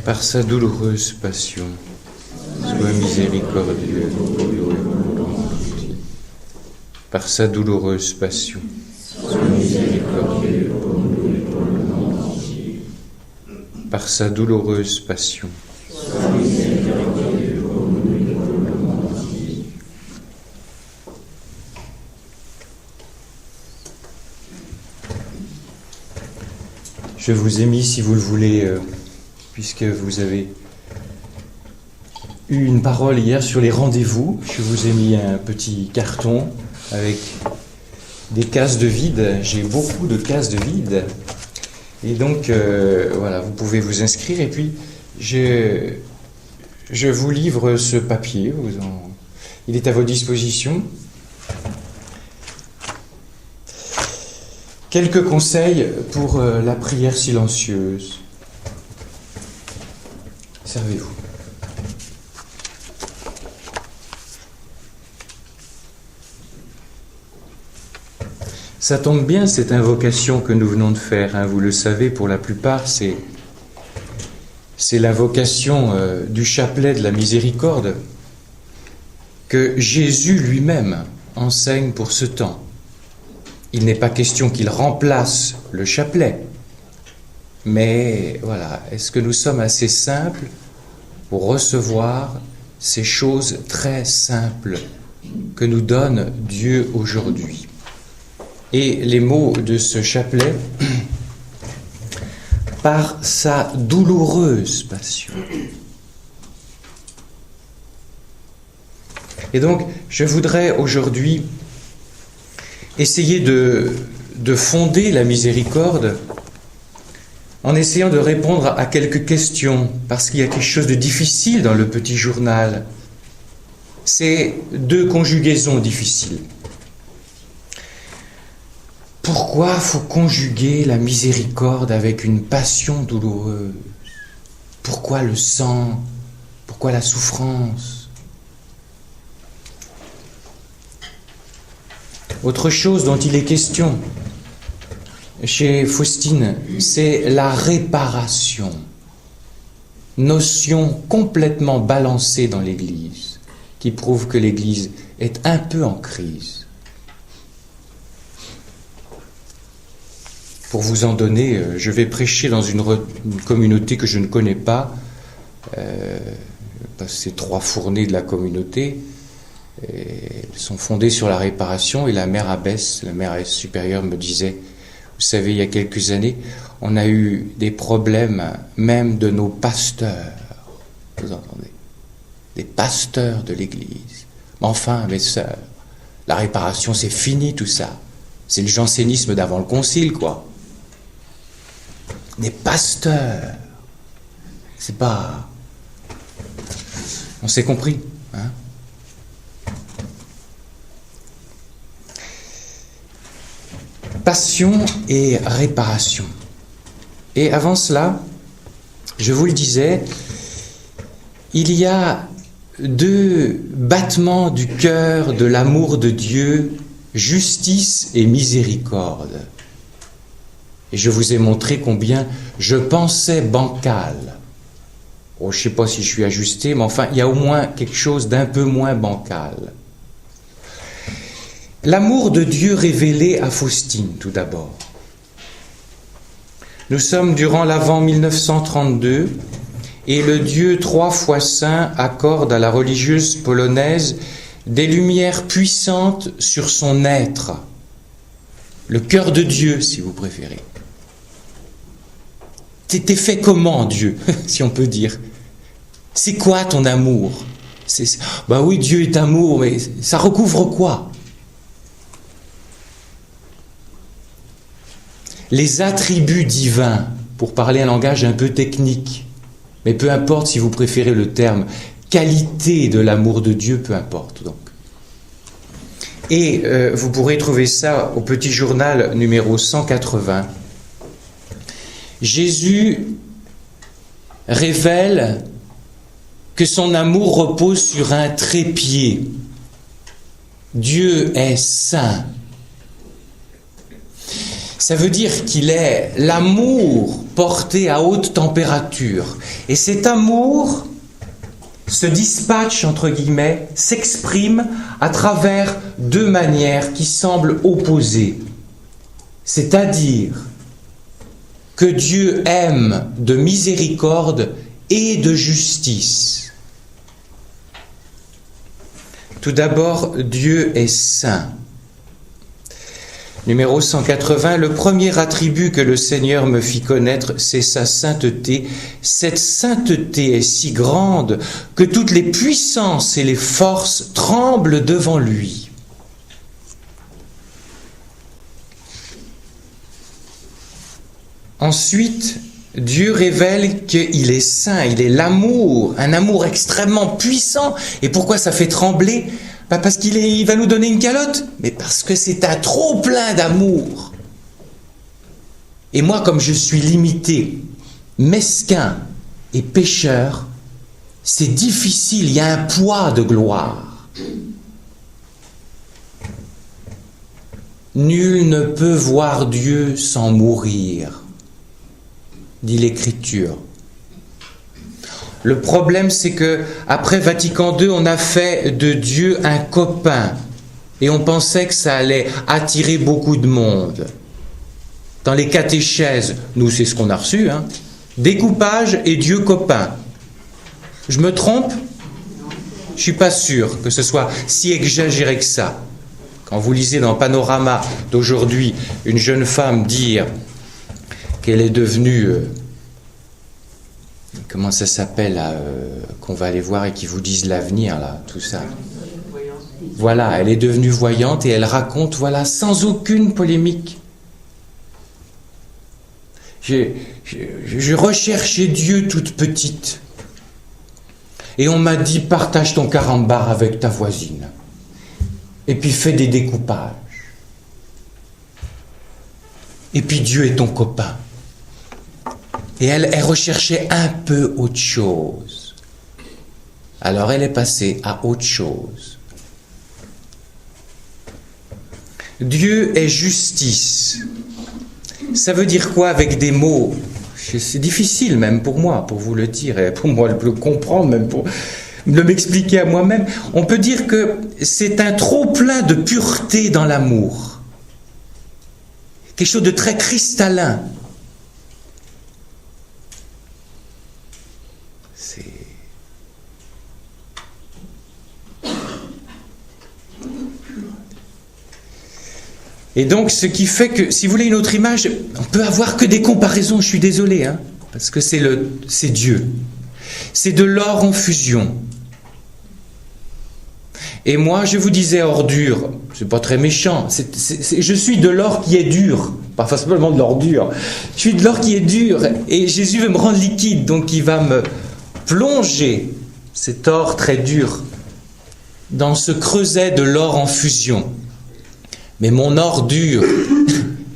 Par sa douloureuse passion, sois miséricordieux pour nous et pour le monde entier. Par sa douloureuse passion, sois miséricordieux pour nous et pour le monde entier. Par sa douloureuse passion, sois miséricordieux pour nous et pour le monde entier. Je vous ai mis, si vous le voulez, puisque vous avez eu une parole hier sur les rendez-vous, je vous ai mis un petit carton avec des cases de vide. J'ai beaucoup de cases de vide. Et donc, voilà, vous pouvez vous inscrire. Et puis, je vous livre ce papier. Il est à votre disposition. Quelques conseils pour la prière silencieuse. Servez-vous. Ça tombe bien, cette invocation que nous venons de faire, hein, vous le savez, pour la plupart, c'est l'invocation du chapelet de la miséricorde que Jésus lui-même enseigne pour ce temps. Il n'est pas question qu'il remplace le chapelet, mais voilà, est-ce que nous sommes assez simples pour recevoir ces choses très simples que nous donne Dieu aujourd'hui? Et les mots de ce chapelet, par sa douloureuse passion. Et donc, je voudrais aujourd'hui essayer de fonder la miséricorde en essayant de répondre à quelques questions, parce qu'il y a quelque chose de difficile dans le petit journal. C'est deux conjugaisons difficiles. Pourquoi faut conjuguer la miséricorde avec une passion douloureuse? Pourquoi le sang? Pourquoi la souffrance? Autre chose dont il est question chez Faustine, c'est la réparation. Notion complètement balancée dans l'Église, qui prouve que l'Église est un peu en crise. Pour vous en donner, je vais prêcher dans une communauté que je ne connais pas. Ces trois fournées de la communauté sont fondées sur la réparation. Et la mère abbesse, la mère supérieure me disait, vous savez, il y a quelques années, on a eu des problèmes même de nos pasteurs. Vous entendez? Des pasteurs de l'Église. Mais enfin, mes sœurs, la réparation, c'est fini tout ça. C'est le jansénisme d'avant le concile, quoi. Des pasteurs. C'est pas... On s'est compris, hein? Passion et réparation. Et avant cela, je vous le disais, il y a deux battements du cœur de l'amour de Dieu, justice et miséricorde. Et je vous ai montré combien je pensais bancal. Oh, je ne sais pas si je suis ajusté, mais enfin, il y a au moins quelque chose d'un peu moins bancal. L'amour de Dieu révélé à Faustine, tout d'abord. Nous sommes durant l'Avent 1932, et le Dieu 3 fois saint accorde à la religieuse polonaise des lumières puissantes sur son être. Le cœur de Dieu, si vous préférez. T'es fait comment, Dieu, si on peut dire? C'est quoi ton amour? Ben oui, Dieu est amour, mais ça recouvre quoi? Les attributs divins, pour parler un langage un peu technique, mais peu importe si vous préférez le terme, qualité de l'amour de Dieu, peu importe donc. Et vous pourrez trouver ça au petit journal numéro 180. Jésus révèle que son amour repose sur un trépied. Dieu est saint. Ça veut dire qu'il est l'amour porté à haute température. Et cet amour se dispatche, entre guillemets, s'exprime à travers deux manières qui semblent opposées. C'est-à-dire que Dieu aime de miséricorde et de justice. Tout d'abord, Dieu est saint. Numéro 180, le premier attribut que le Seigneur me fit connaître, c'est sa sainteté. Cette sainteté est si grande que toutes les puissances et les forces tremblent devant lui. Ensuite, Dieu révèle qu'il est saint, il est l'amour, un amour extrêmement puissant. Et pourquoi ça fait trembler ? Pas parce qu'il va nous donner une calotte, mais parce que c'est un trop plein d'amour. Et moi, comme je suis limité, mesquin et pécheur, c'est difficile, il y a un poids de gloire. Nul ne peut voir Dieu sans mourir, dit l'Écriture. Le problème, c'est que après Vatican II, on a fait de Dieu un copain. Et on pensait que ça allait attirer beaucoup de monde. Dans les catéchèses, nous, c'est ce qu'on a reçu, hein, découpage et Dieu copain. Je me trompe ? Je ne suis pas sûr que ce soit si exagéré que ça. Quand vous lisez dans Panorama d'aujourd'hui une jeune femme dire qu'elle est devenue... comment ça s'appelle, là, qu'on va aller voir et qui vous disent l'avenir, là, tout ça. Voilà, elle est devenue voyante et elle raconte, voilà, sans aucune polémique. Je recherchais Dieu toute petite. Et on m'a dit, partage ton carambar avec ta voisine. Et puis fais des découpages. Et puis Dieu est ton copain. Et elle recherchait un peu autre chose. Alors elle est passée à autre chose. Dieu est justice. Ça veut dire quoi avec des mots ? C'est difficile même pour moi, pour vous le dire, et pour moi de le comprendre, même pour de m'expliquer à moi-même. On peut dire que c'est un trop-plein de pureté dans l'amour. Quelque chose de très cristallin. Et donc, ce qui fait que, si vous voulez une autre image, on peut avoir que des comparaisons, je suis désolé, hein, parce que c'est Dieu. C'est de l'or en fusion. Et moi, je vous disais ordure, c'est pas très méchant, je suis de l'or qui est dur, pas forcément de l'or dur, je suis de l'or qui est dur, et Jésus veut me rendre liquide, donc il va me plonger cet or très dur dans ce creuset de l'or en fusion. Mais mon or dur,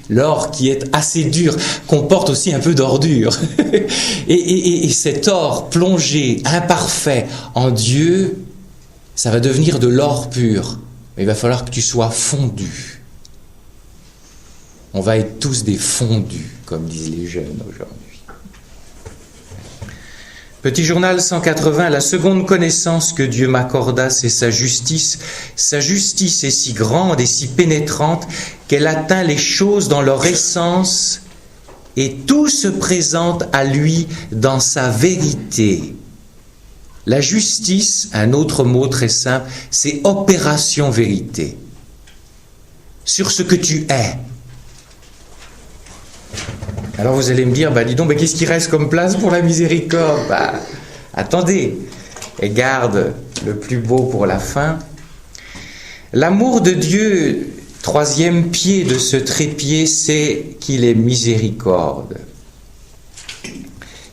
l'or qui est assez dur, comporte aussi un peu d'ordure. Et cet or plongé, imparfait en Dieu, ça va devenir de l'or pur. Mais il va falloir que tu sois fondu. On va être tous des fondus, comme disent les jeunes aujourd'hui. Petit journal 180, la seconde connaissance que Dieu m'accorda, c'est sa justice. Sa justice est si grande et si pénétrante qu'elle atteint les choses dans leur essence et tout se présente à lui dans sa vérité. La justice, un autre mot très simple, c'est opération vérité. Sur ce que tu es. Alors vous allez me dire, dis donc, qu'est-ce qui reste comme place pour la miséricorde ? Attendez, et garde le plus beau pour la fin. L'amour de Dieu, troisième pied de ce trépied, c'est qu'il est miséricorde.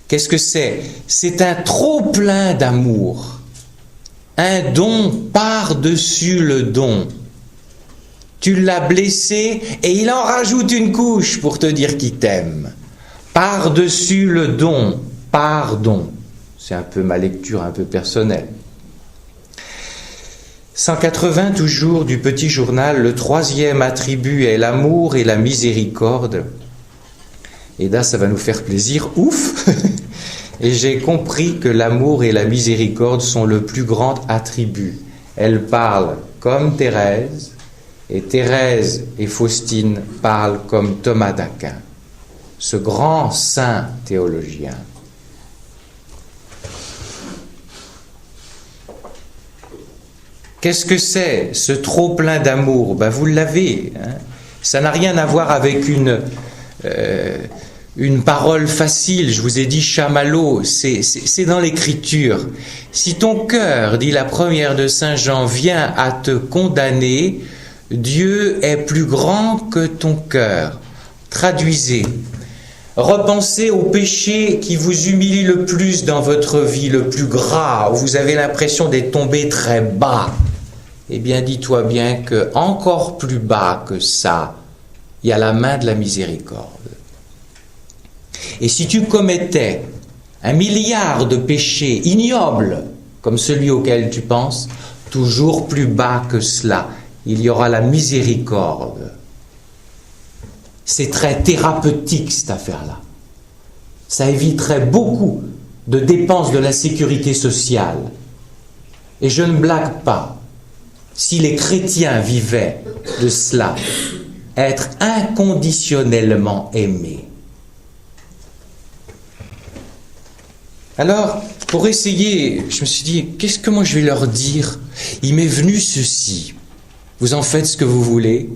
Qu'est-ce que c'est ? C'est un trop-plein d'amour, un don par-dessus le don. Tu l'as blessé et il en rajoute une couche pour te dire qu'il t'aime. Par-dessus le don, pardon. C'est un peu ma lecture un peu personnelle. 180 toujours du petit journal, le troisième attribut est l'amour et la miséricorde. Et là, ça va nous faire plaisir, ouf. Et j'ai compris que l'amour et la miséricorde sont le plus grand attribut. Elles parlent comme Thérèse, et Thérèse et Faustine parlent comme Thomas d'Aquin, ce grand saint théologien. Qu'est-ce que c'est, ce trop-plein d'amour? Vous l'avez. Hein. Ça n'a rien à voir avec une parole facile. Je vous ai dit chamallow, c'est dans l'Écriture. Si ton cœur, dit la première de Saint Jean, vient à te condamner, Dieu est plus grand que ton cœur. Traduisez. Repensez au péché qui vous humilie le plus dans votre vie, le plus gras, où vous avez l'impression d'être tombé très bas. Eh bien, dis-toi bien que encore plus bas que ça, il y a la main de la miséricorde. Et si tu commettais 1 milliard de péchés ignobles, comme celui auquel tu penses, toujours plus bas que cela, il y aura la miséricorde. C'est très thérapeutique cette affaire-là. Ça éviterait beaucoup de dépenses de la sécurité sociale. Et je ne blague pas. Si les chrétiens vivaient de cela, être inconditionnellement aimés. Alors, pour essayer, je me suis dit, qu'est-ce que moi je vais leur dire? Il m'est venu ceci. Vous en faites ce que vous voulez.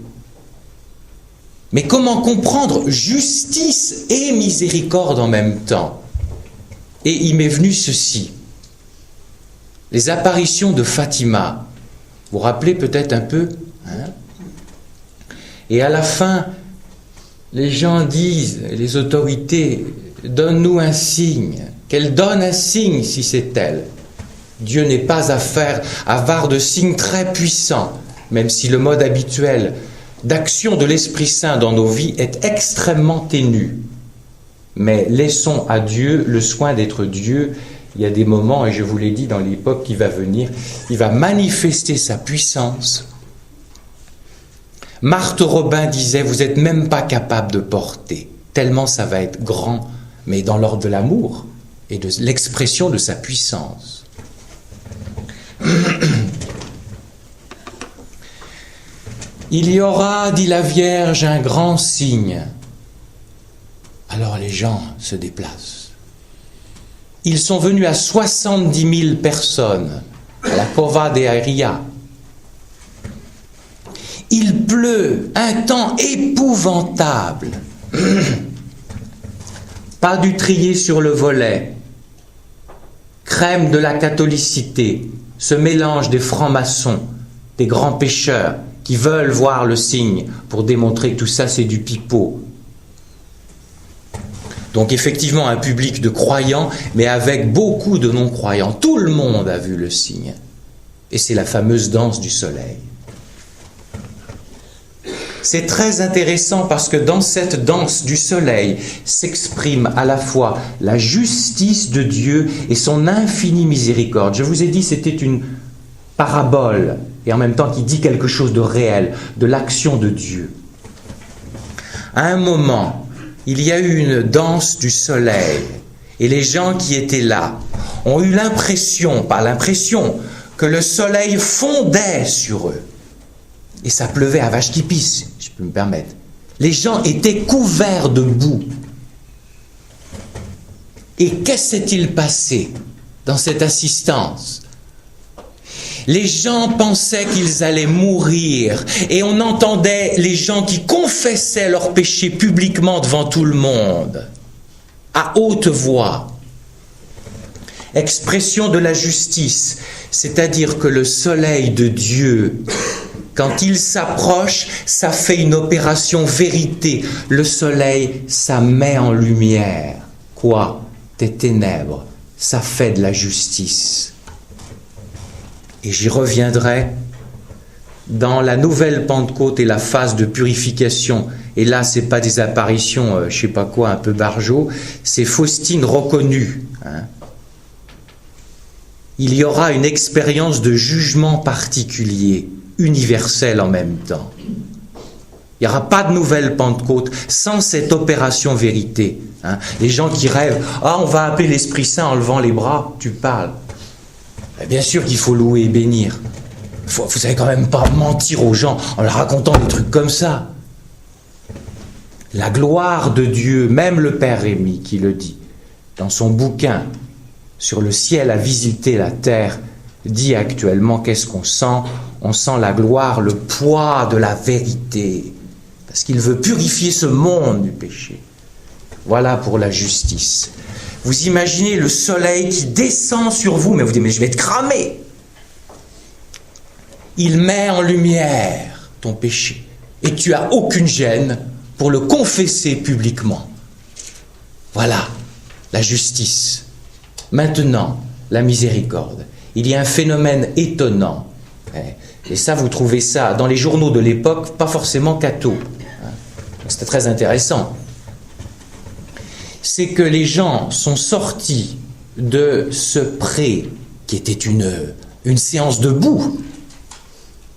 Mais comment comprendre justice et miséricorde en même temps? Et il m'est venu ceci. Les apparitions de Fatima. Vous vous rappelez peut-être un peu, hein? Et à la fin, les gens disent, les autorités, donne-nous un signe. Qu'elle donne un signe si c'est elle. Dieu n'est pas avare de signes très puissants, même si le mode habituel d'action de l'Esprit Saint dans nos vies est extrêmement ténu. Mais laissons à Dieu le soin d'être Dieu. Il y a des moments, et je vous l'ai dit dans l'époque qui va venir, il va manifester sa puissance. Marthe Robin disait, vous n'êtes même pas capable de porter, tellement ça va être grand, mais dans l'ordre de l'amour et de l'expression de sa puissance. Il y aura, dit la Vierge, un grand signe. Alors les gens se déplacent. Ils sont venus à 70 000 personnes à la Cova de Airia. Il pleut, un temps épouvantable. Pas du trier sur le volet. Crème de la catholicité, ce mélange des francs-maçons, des grands pécheurs qui veulent voir le signe pour démontrer que tout ça c'est du pipeau. Donc effectivement un public de croyants, mais avec beaucoup de non-croyants. Tout le monde a vu le signe. Et c'est la fameuse danse du soleil. C'est très intéressant parce que dans cette danse du soleil s'exprime à la fois la justice de Dieu et son infinie miséricorde. Je vous ai dit c'était une parabole et en même temps qui dit quelque chose de réel, de l'action de Dieu. À un moment, il y a eu une danse du soleil et les gens qui étaient là ont eu l'impression, que le soleil fondait sur eux. Et ça pleuvait à vache qui pisse, si je peux me permettre. Les gens étaient couverts de boue. Et qu'est-ce s'est-il passé dans cette assistance? Les gens pensaient qu'ils allaient mourir et on entendait les gens qui confessaient leurs péchés publiquement devant tout le monde, à haute voix. Expression de la justice, c'est-à-dire que le soleil de Dieu, quand il s'approche, ça fait une opération vérité. Le soleil, ça met en lumière. Quoi? Tes ténèbres, ça fait de la justice. Et j'y reviendrai dans la nouvelle Pentecôte et la phase de purification. Et là, c'est pas des apparitions, je sais pas quoi, un peu barjot, c'est Faustine reconnue. Hein. il y aura une expérience de jugement particulier, universel en même temps. Il n'y aura pas de nouvelle Pentecôte sans cette opération vérité. Hein. Les gens qui rêvent, on va appeler l'Esprit Saint en levant les bras, tu parles. Mais bien sûr qu'il faut louer et bénir. Vous savez quand même pas mentir aux gens en leur racontant des trucs comme ça. La gloire de Dieu, même le Père Rémy qui le dit, dans son bouquin « Sur le ciel à visiter la terre », dit actuellement qu'est-ce qu'on sent? On sent la gloire, le poids de la vérité, parce qu'il veut purifier ce monde du péché. Voilà pour la justice. Vous imaginez le soleil qui descend sur vous, mais vous dites, mais je vais te cramer. Il met en lumière ton péché, et tu n'as aucune gêne pour le confesser publiquement. Voilà, la justice. Maintenant, la miséricorde. Il y a un phénomène étonnant. Et ça, vous trouvez ça dans les journaux de l'époque, pas forcément catho. C'était très intéressant. C'est que les gens sont sortis de ce pré, qui était une séance de boue,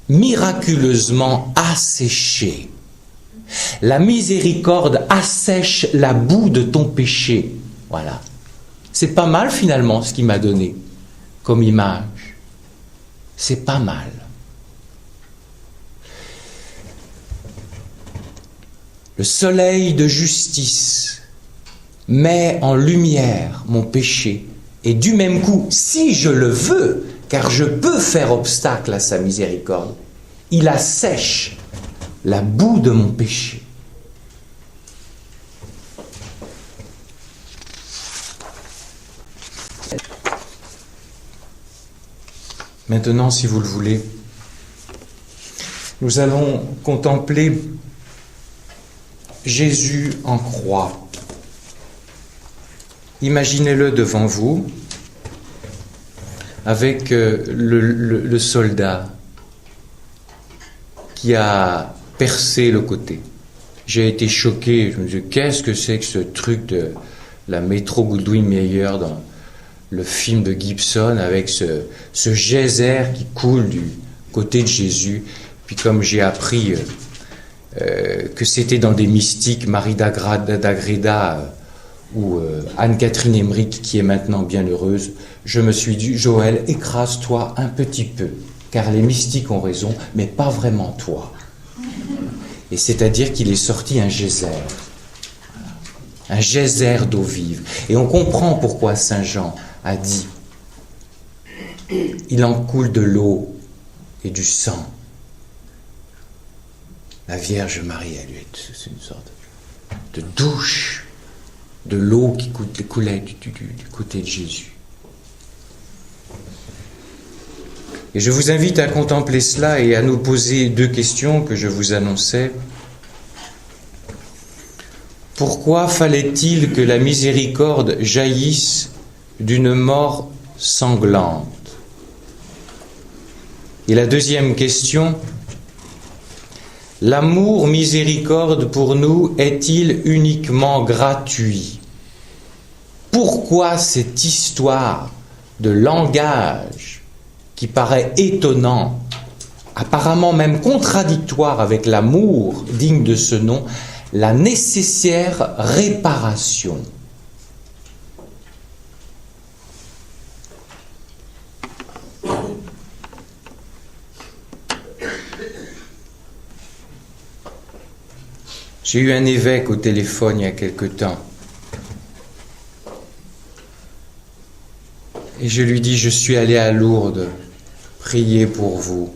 miraculeusement asséchés. La miséricorde assèche la boue de ton péché. Voilà. C'est pas mal finalement ce qu'il m'a donné comme image. C'est pas mal. Le soleil de justice met en lumière mon péché et du même coup, si je le veux, car je peux faire obstacle à sa miséricorde, il assèche la boue de mon péché. Maintenant, si vous le voulez, nous allons contempler Jésus en croix. Imaginez-le devant vous avec le soldat qui a percé le côté. J'ai été choqué, je me dis qu'est-ce que c'est que ce truc de la Metro-Goldwyn-Mayer dans le film de Gibson avec ce geyser qui coule du côté de Jésus. Puis comme j'ai appris que c'était dans des mystiques, Marie d'Agreda ou Anne-Catherine Emmerich, qui est maintenant bien heureuse, je me suis dit, Joël, écrase-toi un petit peu, car les mystiques ont raison, mais pas vraiment toi. Et c'est-à-dire qu'il est sorti un geyser d'eau vive. Et on comprend pourquoi Saint Jean a dit, il en coule de l'eau et du sang. La Vierge Marie, elle lui est, c'est une sorte de douche de l'eau qui coulait du côté de Jésus. Et je vous invite à contempler cela et à nous poser deux questions que je vous annonçais. Pourquoi fallait-il que la miséricorde jaillisse d'une mort sanglante? Et la deuxième question, l'amour miséricorde pour nous est-il uniquement gratuit? Pourquoi cette histoire de langage qui paraît étonnant, apparemment même contradictoire avec l'amour digne de ce nom, la nécessaire réparation? J'ai eu un évêque au téléphone il y a quelque temps. Et je lui dis, je suis allé à Lourdes prier pour vous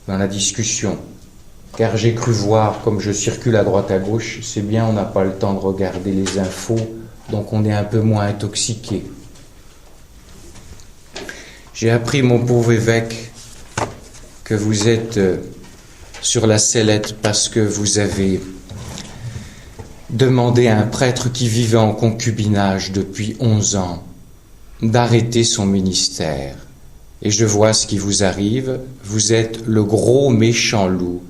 dans la discussion. Car j'ai cru voir, comme je circule à droite à gauche, c'est bien, on n'a pas le temps de regarder les infos, donc on est un peu moins intoxiqué. J'ai appris, mon pauvre évêque, que vous êtes sur la sellette parce que vous avez demandé à un prêtre qui vivait en concubinage depuis 11 ans d'arrêter son ministère. Et je vois ce qui vous arrive. Vous êtes le gros méchant loup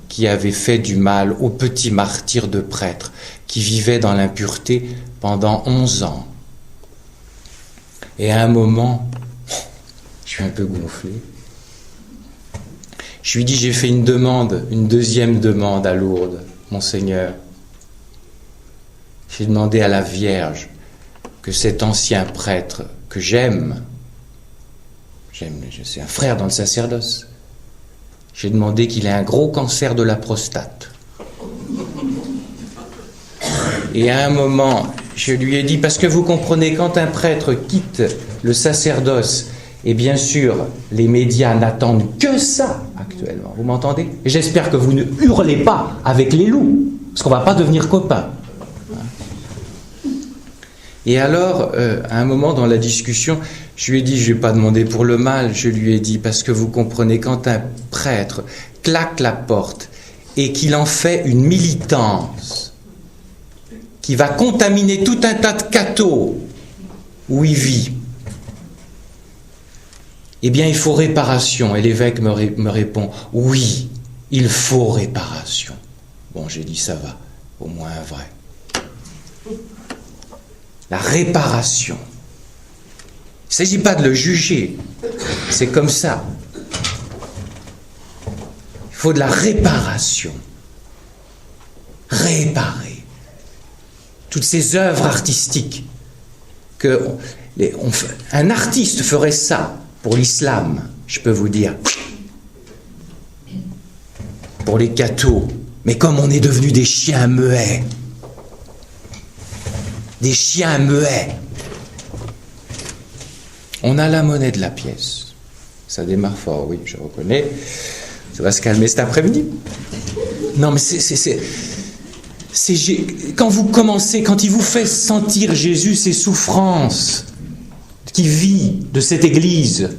qui avait fait du mal au petit martyr de prêtre qui vivait dans l'impureté pendant 11 ans. Et à un moment, je suis un peu gonflé. Je lui dis, j'ai fait une deuxième demande à Lourdes, Monseigneur. J'ai demandé à la Vierge que cet ancien prêtre que j'aime, c'est un frère dans le sacerdoce, j'ai demandé qu'il ait un gros cancer de la prostate. Et à un moment, je lui ai dit, parce que vous comprenez, quand un prêtre quitte le sacerdoce, et bien sûr, les médias n'attendent que ça actuellement, vous m'entendez? Et j'espère que vous ne hurlez pas avec les loups, parce qu'on ne va pas devenir copains. Et alors, à un moment dans la discussion, je lui ai dit, je ne vais pas demander pour le mal, je lui ai dit, parce que vous comprenez, quand un prêtre claque la porte et qu'il en fait une militance qui va contaminer tout un tas de cathos où il vit, eh bien il faut réparation. Et l'évêque me répond, oui, il faut réparation. Bon, j'ai dit, ça va, au moins un vrai. La réparation. Il ne s'agit pas de le juger, c'est comme ça. Il faut de la réparation. Réparer. Toutes ces œuvres artistiques un artiste ferait ça pour l'islam, je peux vous dire. Pour les cathos. Mais comme on est devenus des chiens muets. Des chiens muets. On a la monnaie de la pièce. Ça démarre fort, oui, je reconnais. Ça va se calmer cet après-midi. Non, mais quand il vous fait sentir Jésus ses souffrances, qui vit de cette église,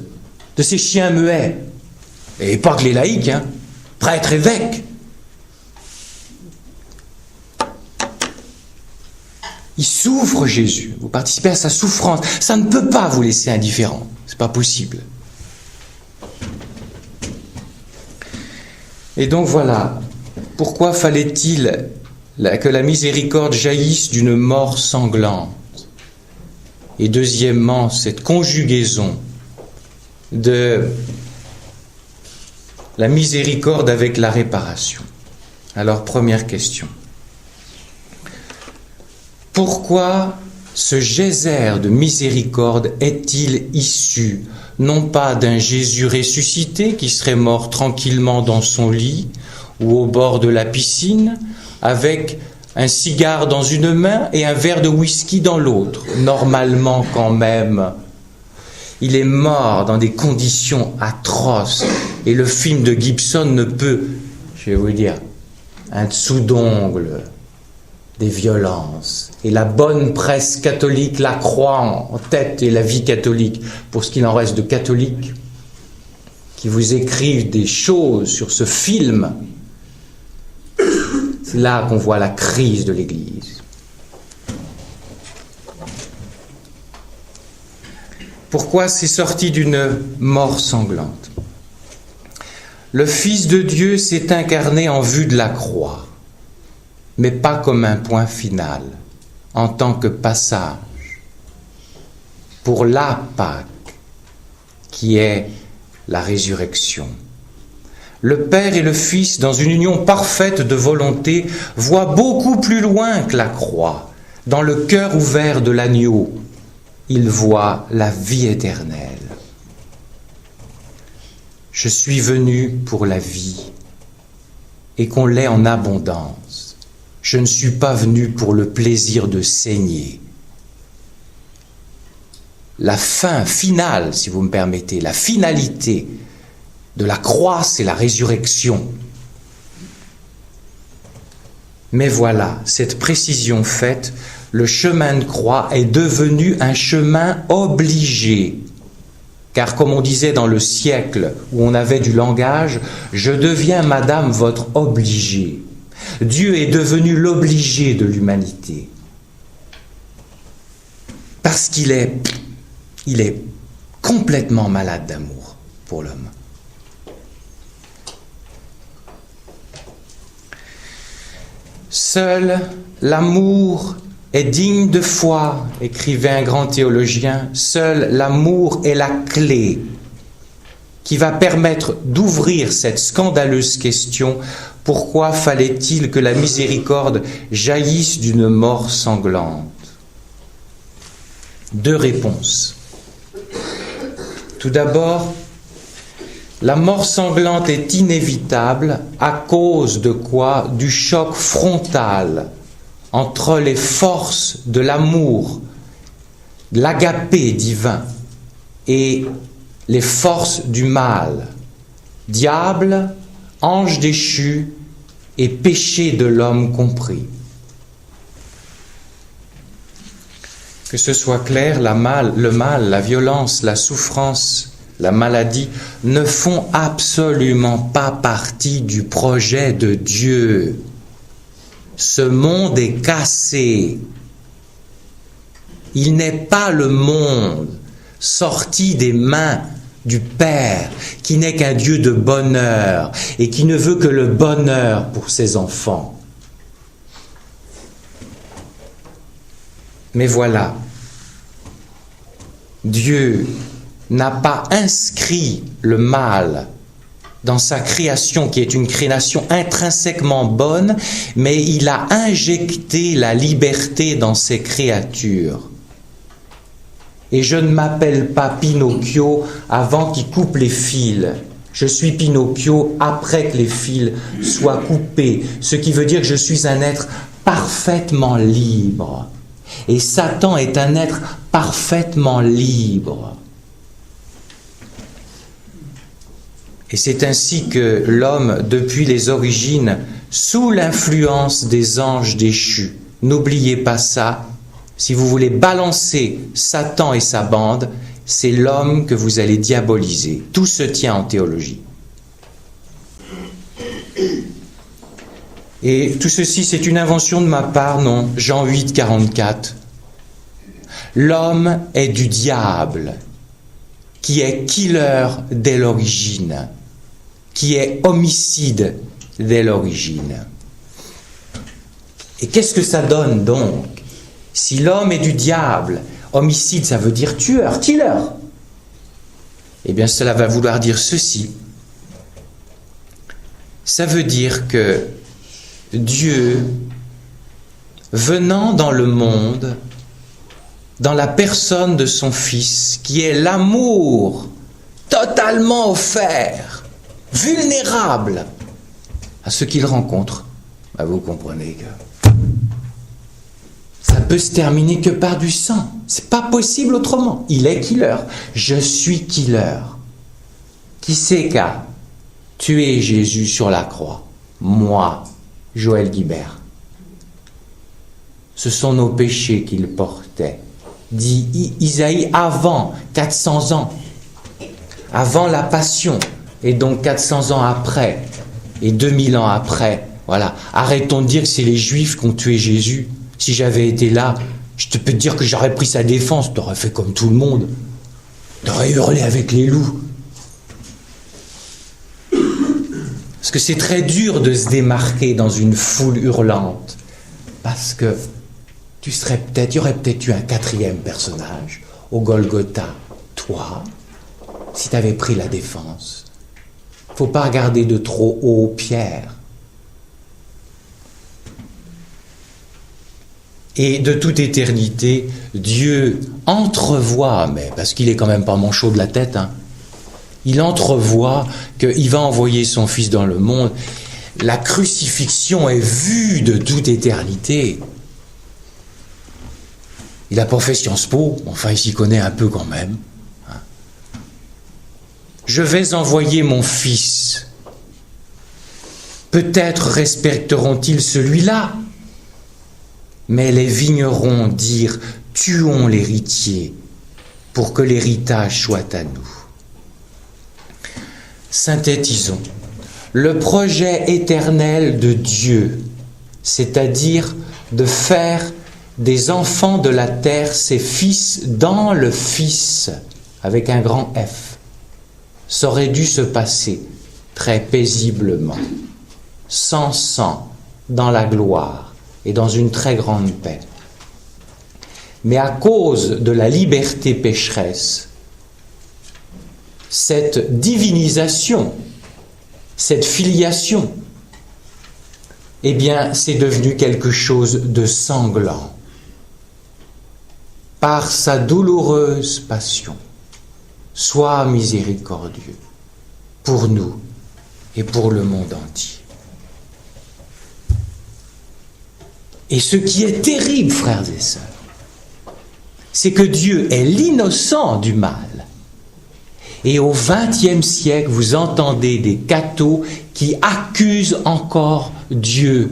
de ces chiens muets, et pas que les laïcs, hein, prêtres, évêques. Il souffre, Jésus. Vous participez à sa souffrance. Ça ne peut pas vous laisser indifférent. C'est pas possible. Et donc voilà. Pourquoi fallait-il que la miséricorde jaillisse d'une mort sanglante? Et deuxièmement, cette conjugaison de la miséricorde avec la réparation. Alors, première question. Pourquoi ce geyser de miséricorde est-il issu, non pas d'un Jésus ressuscité qui serait mort tranquillement dans son lit ou au bord de la piscine, avec un cigare dans une main et un verre de whisky dans l'autre? Normalement, quand même, il est mort dans des conditions atroces. Et le film de Gibson ne peut, je vais vous dire, un dessous d'ongle des violences. Et la bonne presse catholique la croit en tête, et la vie catholique, pour ce qu'il en reste de catholiques, qui vous écrivent des choses sur ce film. C'est là qu'on voit la crise de l'Église. Pourquoi c'est sorti d'une mort sanglante? Le Fils de Dieu s'est incarné en vue de la croix, mais pas comme un point final, en tant que passage, pour la Pâque, qui est la résurrection. Le Père et le Fils, dans une union parfaite de volonté, voient beaucoup plus loin que la croix. Dans le cœur ouvert de l'agneau, ils voient la vie éternelle. Je suis venu pour la vie, et qu'on l'ait en abondance. Je ne suis pas venu pour le plaisir de saigner. La fin finale, si vous me permettez, la finalité de la croix, c'est la résurrection. Mais voilà, cette précision faite, le chemin de croix est devenu un chemin obligé. Car comme on disait dans le siècle où on avait du langage, je deviens, madame, votre obligé. Dieu est devenu l'obligé de l'humanité. Parce qu'il est complètement malade d'amour pour l'homme. Seul l'amour est digne de foi, écrivait un grand théologien. Seul l'amour est la clé qui va permettre d'ouvrir cette scandaleuse question: pourquoi fallait-il que la miséricorde jaillisse d'une mort sanglante? Deux réponses. Tout d'abord, la mort sanglante est inévitable à cause de quoi? Du choc frontal entre les forces de l'amour, de l'agapé divin, et les forces du mal, diable, ange déchu et péché de l'homme compris. Que ce soit clair, le mal, la violence, la souffrance, la maladie ne font absolument pas partie du projet de Dieu. Ce monde est cassé. Il n'est pas le monde sorti des mains du Père, qui n'est qu'un Dieu de bonheur et qui ne veut que le bonheur pour ses enfants. Mais voilà, Dieu n'a pas inscrit le mal dans sa création, qui est une création intrinsèquement bonne, mais il a injecté la liberté dans ses créatures. Et je ne m'appelle pas Pinocchio avant qu'il coupe les fils. Je suis Pinocchio après que les fils soient coupés, ce qui veut dire que je suis un être parfaitement libre. Et Satan est un être parfaitement libre. Et c'est ainsi que l'homme, depuis les origines, sous l'influence des anges déchus, n'oubliez pas ça, si vous voulez balancer Satan et sa bande, c'est l'homme que vous allez diaboliser. Tout se tient en théologie. Et tout ceci, c'est une invention de ma part, non? Jean 8, 44. L'homme est du diable, qui est killer dès l'origine, qui est homicide dès l'origine. Et qu'est-ce que ça donne donc? Si l'homme est du diable, homicide, ça veut dire tueur, killer. Eh bien, cela va vouloir dire ceci. Ça veut dire que Dieu, venant dans le monde, dans la personne de son Fils, qui est l'amour totalement offert, vulnérable à ce qu'il rencontre, vous comprenez que ça peut se terminer que par du sang. C'est pas possible autrement. Il est killer. Je suis killer. Qui c'est qui a tué Jésus sur la croix? Moi, Joël Guibert. Ce sont nos péchés qu'il portait, dit Isaïe, avant 400 ans, avant la Passion, et donc 400 ans après, et 2000 ans après. Voilà. Arrêtons de dire que c'est les Juifs qui ont tué Jésus. Si j'avais été là, je te peux te dire que j'aurais pris sa défense, t'aurais fait comme tout le monde. T'aurais hurlé avec les loups. Parce que c'est très dur de se démarquer dans une foule hurlante. Parce que il y aurait peut-être eu un quatrième personnage au Golgotha. Toi, si tu avais pris la défense. Faut pas regarder de trop haut, Pierre. Et de toute éternité, Dieu entrevoit, mais parce qu'il est quand même pas manchot de la tête, il entrevoit qu'il va envoyer son Fils dans le monde. La crucifixion est vue de toute éternité. Il n'a pas fait Sciences Po, enfin il s'y connaît un peu quand même. Je vais envoyer mon Fils. Peut-être respecteront-ils celui-là, mais les vignerons dirent « Tuons l'héritier pour que l'héritage soit à nous ». Synthétisons. Le projet éternel de Dieu, c'est-à-dire de faire des enfants de la terre ses fils dans le Fils, avec un grand F, ça aurait dû se passer très paisiblement, sans sang, dans la gloire et dans une très grande paix. mais à cause de la liberté pécheresse, cette divinisation, cette filiation, eh bien, c'est devenu quelque chose de sanglant. Par sa douloureuse passion, sois miséricordieux pour nous et pour le monde entier. Et ce qui est terrible, frères et sœurs, c'est que Dieu est l'innocent du mal. Et au XXe siècle, vous entendez des cathos qui accusent encore Dieu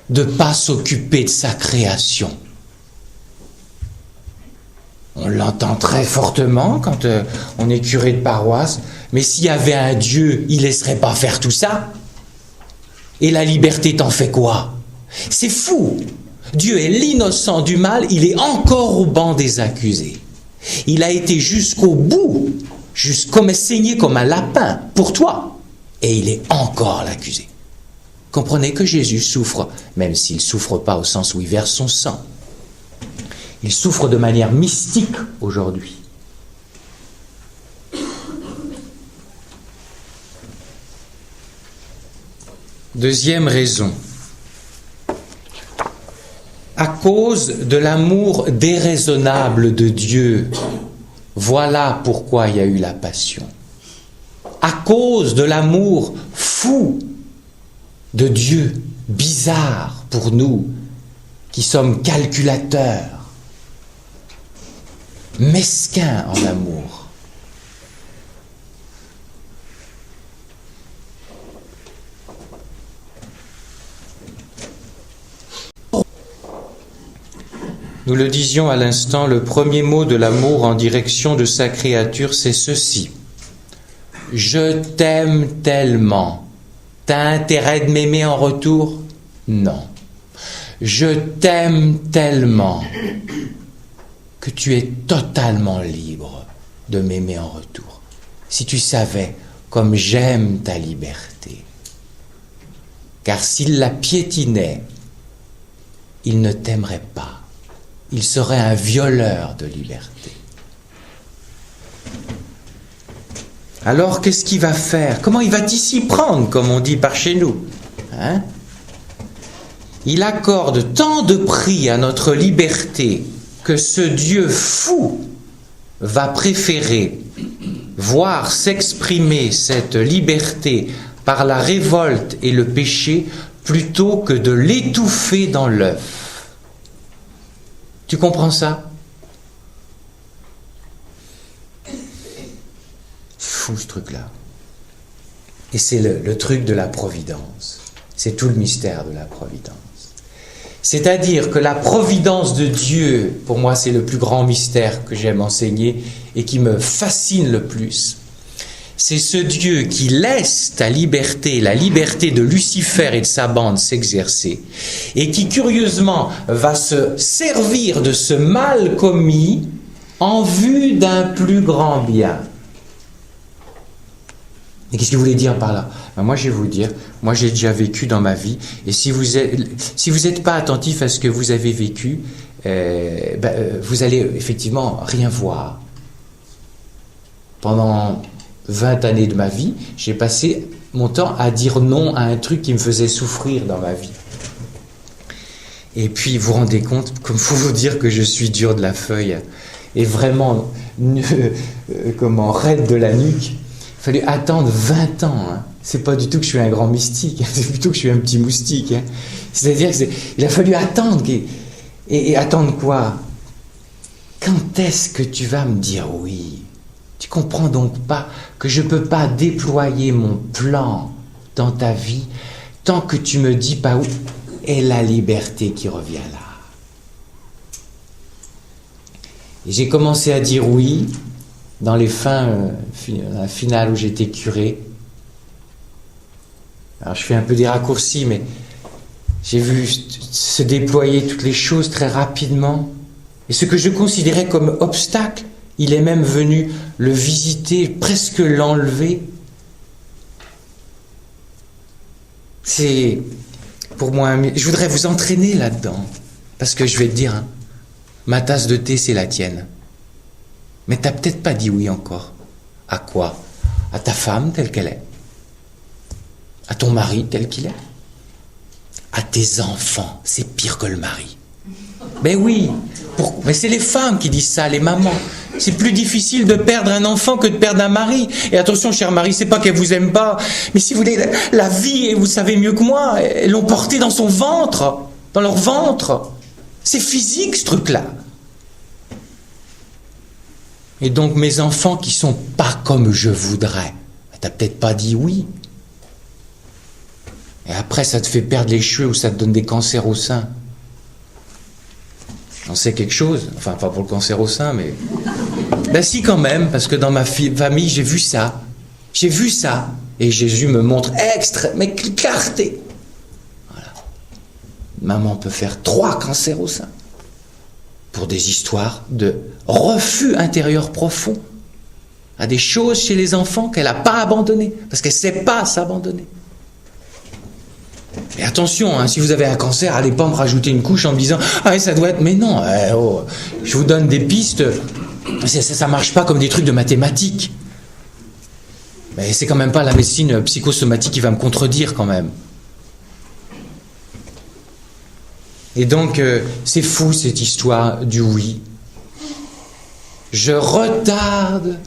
de ne pas s'occuper de sa création. On l'entend très fortement quand on est curé de paroisse, mais s'il y avait un Dieu, il ne laisserait pas faire tout ça. Et la liberté t'en fait quoi? C'est fou. Dieu est l'innocent du mal, il est encore au banc des accusés. Il a été jusqu'au bout, jusqu'au saigné comme un lapin pour toi, et il est encore l'accusé. Comprenez que Jésus souffre, même s'il ne souffre pas au sens où il verse son sang. Il souffre de manière mystique aujourd'hui. Deuxième raison. À cause de l'amour déraisonnable de Dieu, voilà pourquoi il y a eu la passion. À cause de l'amour fou de Dieu, bizarre pour nous, qui sommes calculateurs, mesquins en amour. Nous le disions à l'instant, le premier mot de l'amour en direction de sa créature, c'est ceci. Je t'aime tellement. T'as intérêt de m'aimer en retour? Non. Je t'aime tellement que tu es totalement libre de m'aimer en retour. Si tu savais comme j'aime ta liberté. Car s'il la piétinait, il ne t'aimerait pas. Il serait un violeur de liberté. Alors, qu'est-ce qu'il va faire? Comment il va s'y prendre, comme on dit par chez nous? Il accorde tant de prix à notre liberté que ce Dieu fou va préférer voir s'exprimer cette liberté par la révolte et le péché plutôt que de l'étouffer dans l'œuf. Tu comprends ça? Fou ce truc-là. Et c'est le truc de la providence. C'est tout le mystère de la providence. C'est-à-dire que la providence de Dieu, pour moi, c'est le plus grand mystère que j'aime enseigner et qui me fascine le plus. C'est ce Dieu qui laisse ta liberté, la liberté de Lucifer et de sa bande s'exercer, et qui curieusement va se servir de ce mal commis en vue d'un plus grand bien. Et qu'est-ce que vous voulez dire par là? Moi, je vais vous dire, moi j'ai déjà vécu dans ma vie, et si vous n'êtes pas attentif à ce que vous avez vécu, vous allez effectivement rien voir. Pendant 20 années de ma vie, j'ai passé mon temps à dire non à un truc qui me faisait souffrir dans ma vie. Et puis, vous vous rendez compte, comme il faut vous dire que je suis dur de la feuille, et vraiment, raide de la nuque, il fallait attendre 20 ans. C'est pas du tout que je suis un grand mystique, c'est plutôt que je suis un petit moustique. C'est-à-dire qu'il a fallu attendre. Et attendre quoi? Quand est-ce que tu vas me dire oui? Tu comprends donc pas que je ne peux pas déployer mon plan dans ta vie tant que tu me dis pas où est la liberté qui revient là. Et j'ai commencé à dire oui dans les la finale où j'étais curé. Alors je fais un peu des raccourcis, mais j'ai vu se déployer toutes les choses très rapidement. Et ce que je considérais comme obstacle, il est même venu le visiter, presque l'enlever. C'est pour moi, je voudrais vous entraîner là-dedans, parce que je vais te dire, Ma tasse de thé, c'est la tienne. Mais t'as peut-être pas dit oui encore. À quoi? À ta femme telle qu'elle est? À ton mari tel qu'il est? À tes enfants? C'est pire que le mari. Ben oui, mais c'est les femmes qui disent ça, les mamans. C'est plus difficile de perdre un enfant que de perdre un mari. Et attention, cher mari, c'est pas qu'elle vous aime pas, mais si vous voulez, la vie, et vous savez mieux que moi, elles l'ont portée dans son ventre, dans leur ventre. C'est physique, ce truc-là. Et donc, mes enfants qui sont pas comme je voudrais, t'as peut-être pas dit oui. Et après, ça te fait perdre les cheveux ou ça te donne des cancers au sein. J'en sais quelque chose, enfin pas pour le cancer au sein, mais... Ben si quand même, parce que dans ma famille, j'ai vu ça. J'ai vu ça. Et Jésus me montre mais clarté. Voilà. Maman peut faire 3 cancers au sein. Pour des histoires de refus intérieur profond. À des choses chez les enfants qu'elle n'a pas abandonnées. Parce qu'elle ne sait pas s'abandonner. Et attention, hein, si vous avez un cancer, allez pas me rajouter une couche en me disant « Ah, ça doit être... » Mais non, je vous donne des pistes, ça marche pas comme des trucs de mathématiques. Mais c'est quand même pas la médecine psychosomatique qui va me contredire quand même. Et donc, c'est fou cette histoire du oui. Je retarde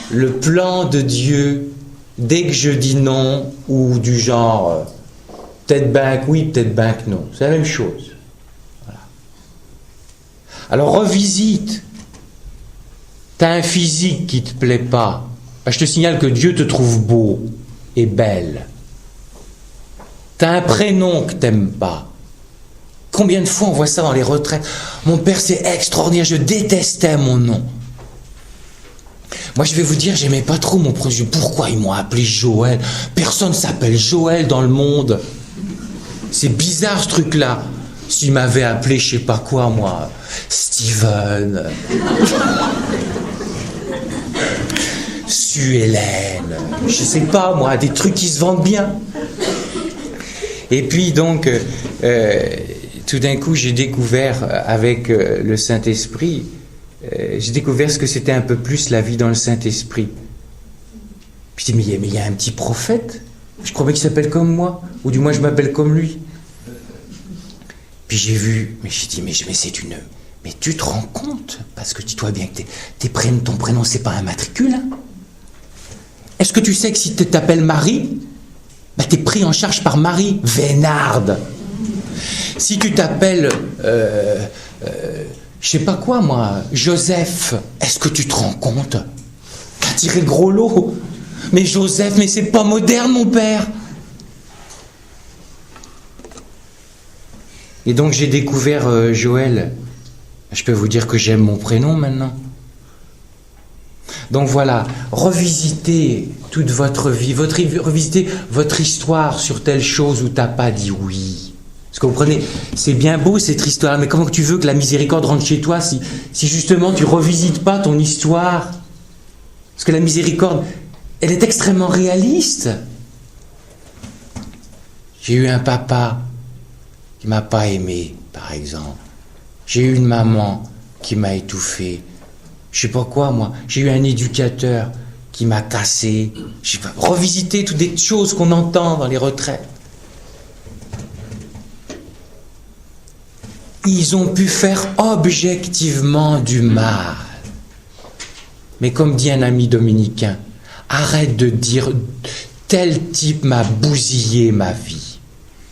le plan de Dieu dès que je dis non, ou du genre... peut-être ben que oui, peut-être ben que non. C'est la même chose. Voilà. Alors revisite. T'as un physique qui te plaît pas. Ben, je te signale que Dieu te trouve beau et belle. T'as un prénom que t'aimes pas. Combien de fois on voit ça dans les retraites? Mon père, c'est extraordinaire, je détestais mon nom. Moi, je vais vous dire, j'aimais pas trop mon projet. Pourquoi ils m'ont appelé Joël? Personne s'appelle Joël dans le monde. C'est bizarre ce truc-là. S'il m'avait appelé, je sais pas quoi, moi, Steven, Sue-Hélène, je sais pas, moi, des trucs qui se vendent bien. Et puis donc, tout d'un coup, j'ai découvert avec le Saint-Esprit, j'ai découvert ce que c'était un peu plus la vie dans le Saint-Esprit. Puis je dis, mais il y a un petit prophète. Je croyais qu'il s'appelle comme moi, ou du moins je m'appelle comme lui. Puis j'ai vu, mais j'ai dit, mais c'est une... Mais tu te rends compte? Parce que dis-toi bien que ton prénom, c'est pas un matricule. Hein? Est-ce que tu sais que si tu t'appelles Marie, ben t'es pris en charge par Marie, Vénarde. Si tu t'appelles, je sais pas quoi moi, Joseph, est-ce que tu te rends compte? T'as tiré le gros lot. Mais Joseph, mais c'est pas moderne, mon père. Et donc j'ai découvert Joël. Je peux vous dire que j'aime mon prénom maintenant. Donc voilà, revisitez toute votre vie, revisitez votre histoire sur telle chose où t'as pas dit oui. Parce que vous comprenez, c'est bien beau cette histoire, mais comment tu veux que la miséricorde rentre chez toi si justement tu revisites pas ton histoire? Parce que la miséricorde, elle est extrêmement réaliste. J'ai eu un papa qui m'a pas aimé, par exemple. J'ai eu une maman qui m'a étouffé. Je sais pas quoi, moi. J'ai eu un éducateur qui m'a cassé. Je sais pas. Revisiter toutes des choses qu'on entend dans les retraites. Ils ont pu faire objectivement du mal. Mais comme dit un ami dominicain, arrête de dire tel type m'a bousillé ma vie.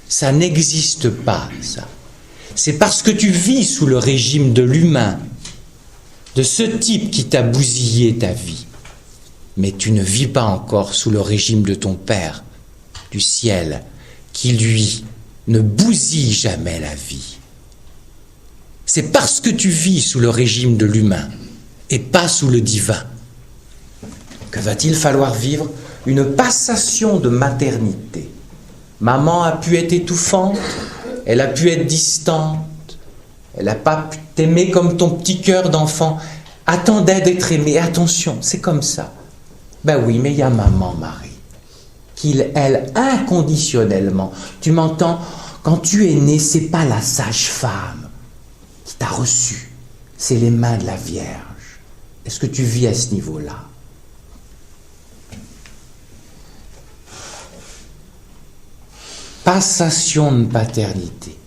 Ça n'existe pas, ça. C'est parce que tu vis sous le régime de l'humain, de ce type qui t'a bousillé ta vie. Mais tu ne vis pas encore sous le régime de ton Père, du ciel, qui lui ne bousille jamais la vie. C'est parce que tu vis sous le régime de l'humain et pas sous le divin que va-t-il falloir vivre une passation de maternité. Maman a pu être étouffante, elle a pu être distante, elle n'a pas pu t'aimer comme ton petit cœur d'enfant attendait d'être aimé. Attention, c'est comme ça. Ben oui, mais il y a maman Marie, qui elle, inconditionnellement, tu m'entends, quand tu es né, c'est pas la sage-femme qui t'a reçu, c'est les mains de la Vierge. Est-ce que tu vis à ce niveau-là? Passation de paternité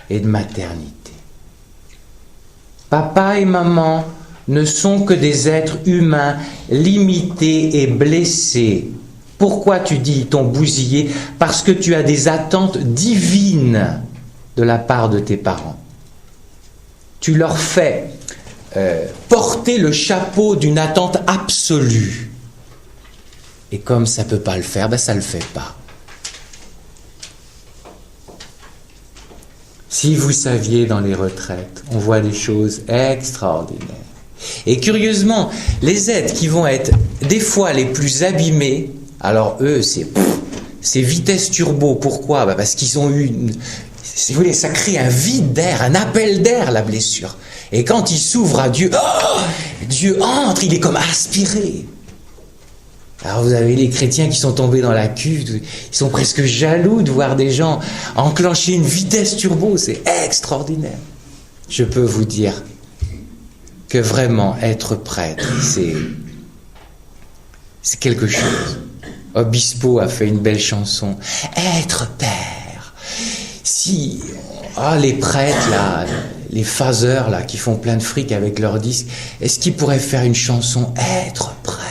et de maternité. Papa et maman ne sont que des êtres humains limités et blessés. Pourquoi tu dis ils t'ont bousillé? Parce que tu as des attentes divines de la part de tes parents. Tu leur fais porter le chapeau d'une attente absolue. Et comme ça ne peut pas le faire, ben ça ne le fait pas. Si vous saviez, dans les retraites, on voit des choses extraordinaires. Et curieusement, les êtres qui vont être des fois les plus abîmés, alors eux, c'est vitesse turbo. Pourquoi? Parce qu'ils ont eu, si vous voulez, ça crée un vide d'air, un appel d'air, la blessure. Et quand ils s'ouvrent à Dieu, Dieu entre, il est comme aspiré. Alors vous avez les chrétiens qui sont tombés dans la cuve, ils sont presque jaloux de voir des gens enclencher une vitesse turbo, c'est extraordinaire. Je peux vous dire que vraiment être prêtre, c'est quelque chose. Obispo a fait une belle chanson, être père. Si les prêtres là, les phaseurs là qui font plein de fric avec leurs disques, est-ce qu'ils pourraient faire une chanson être prêtre?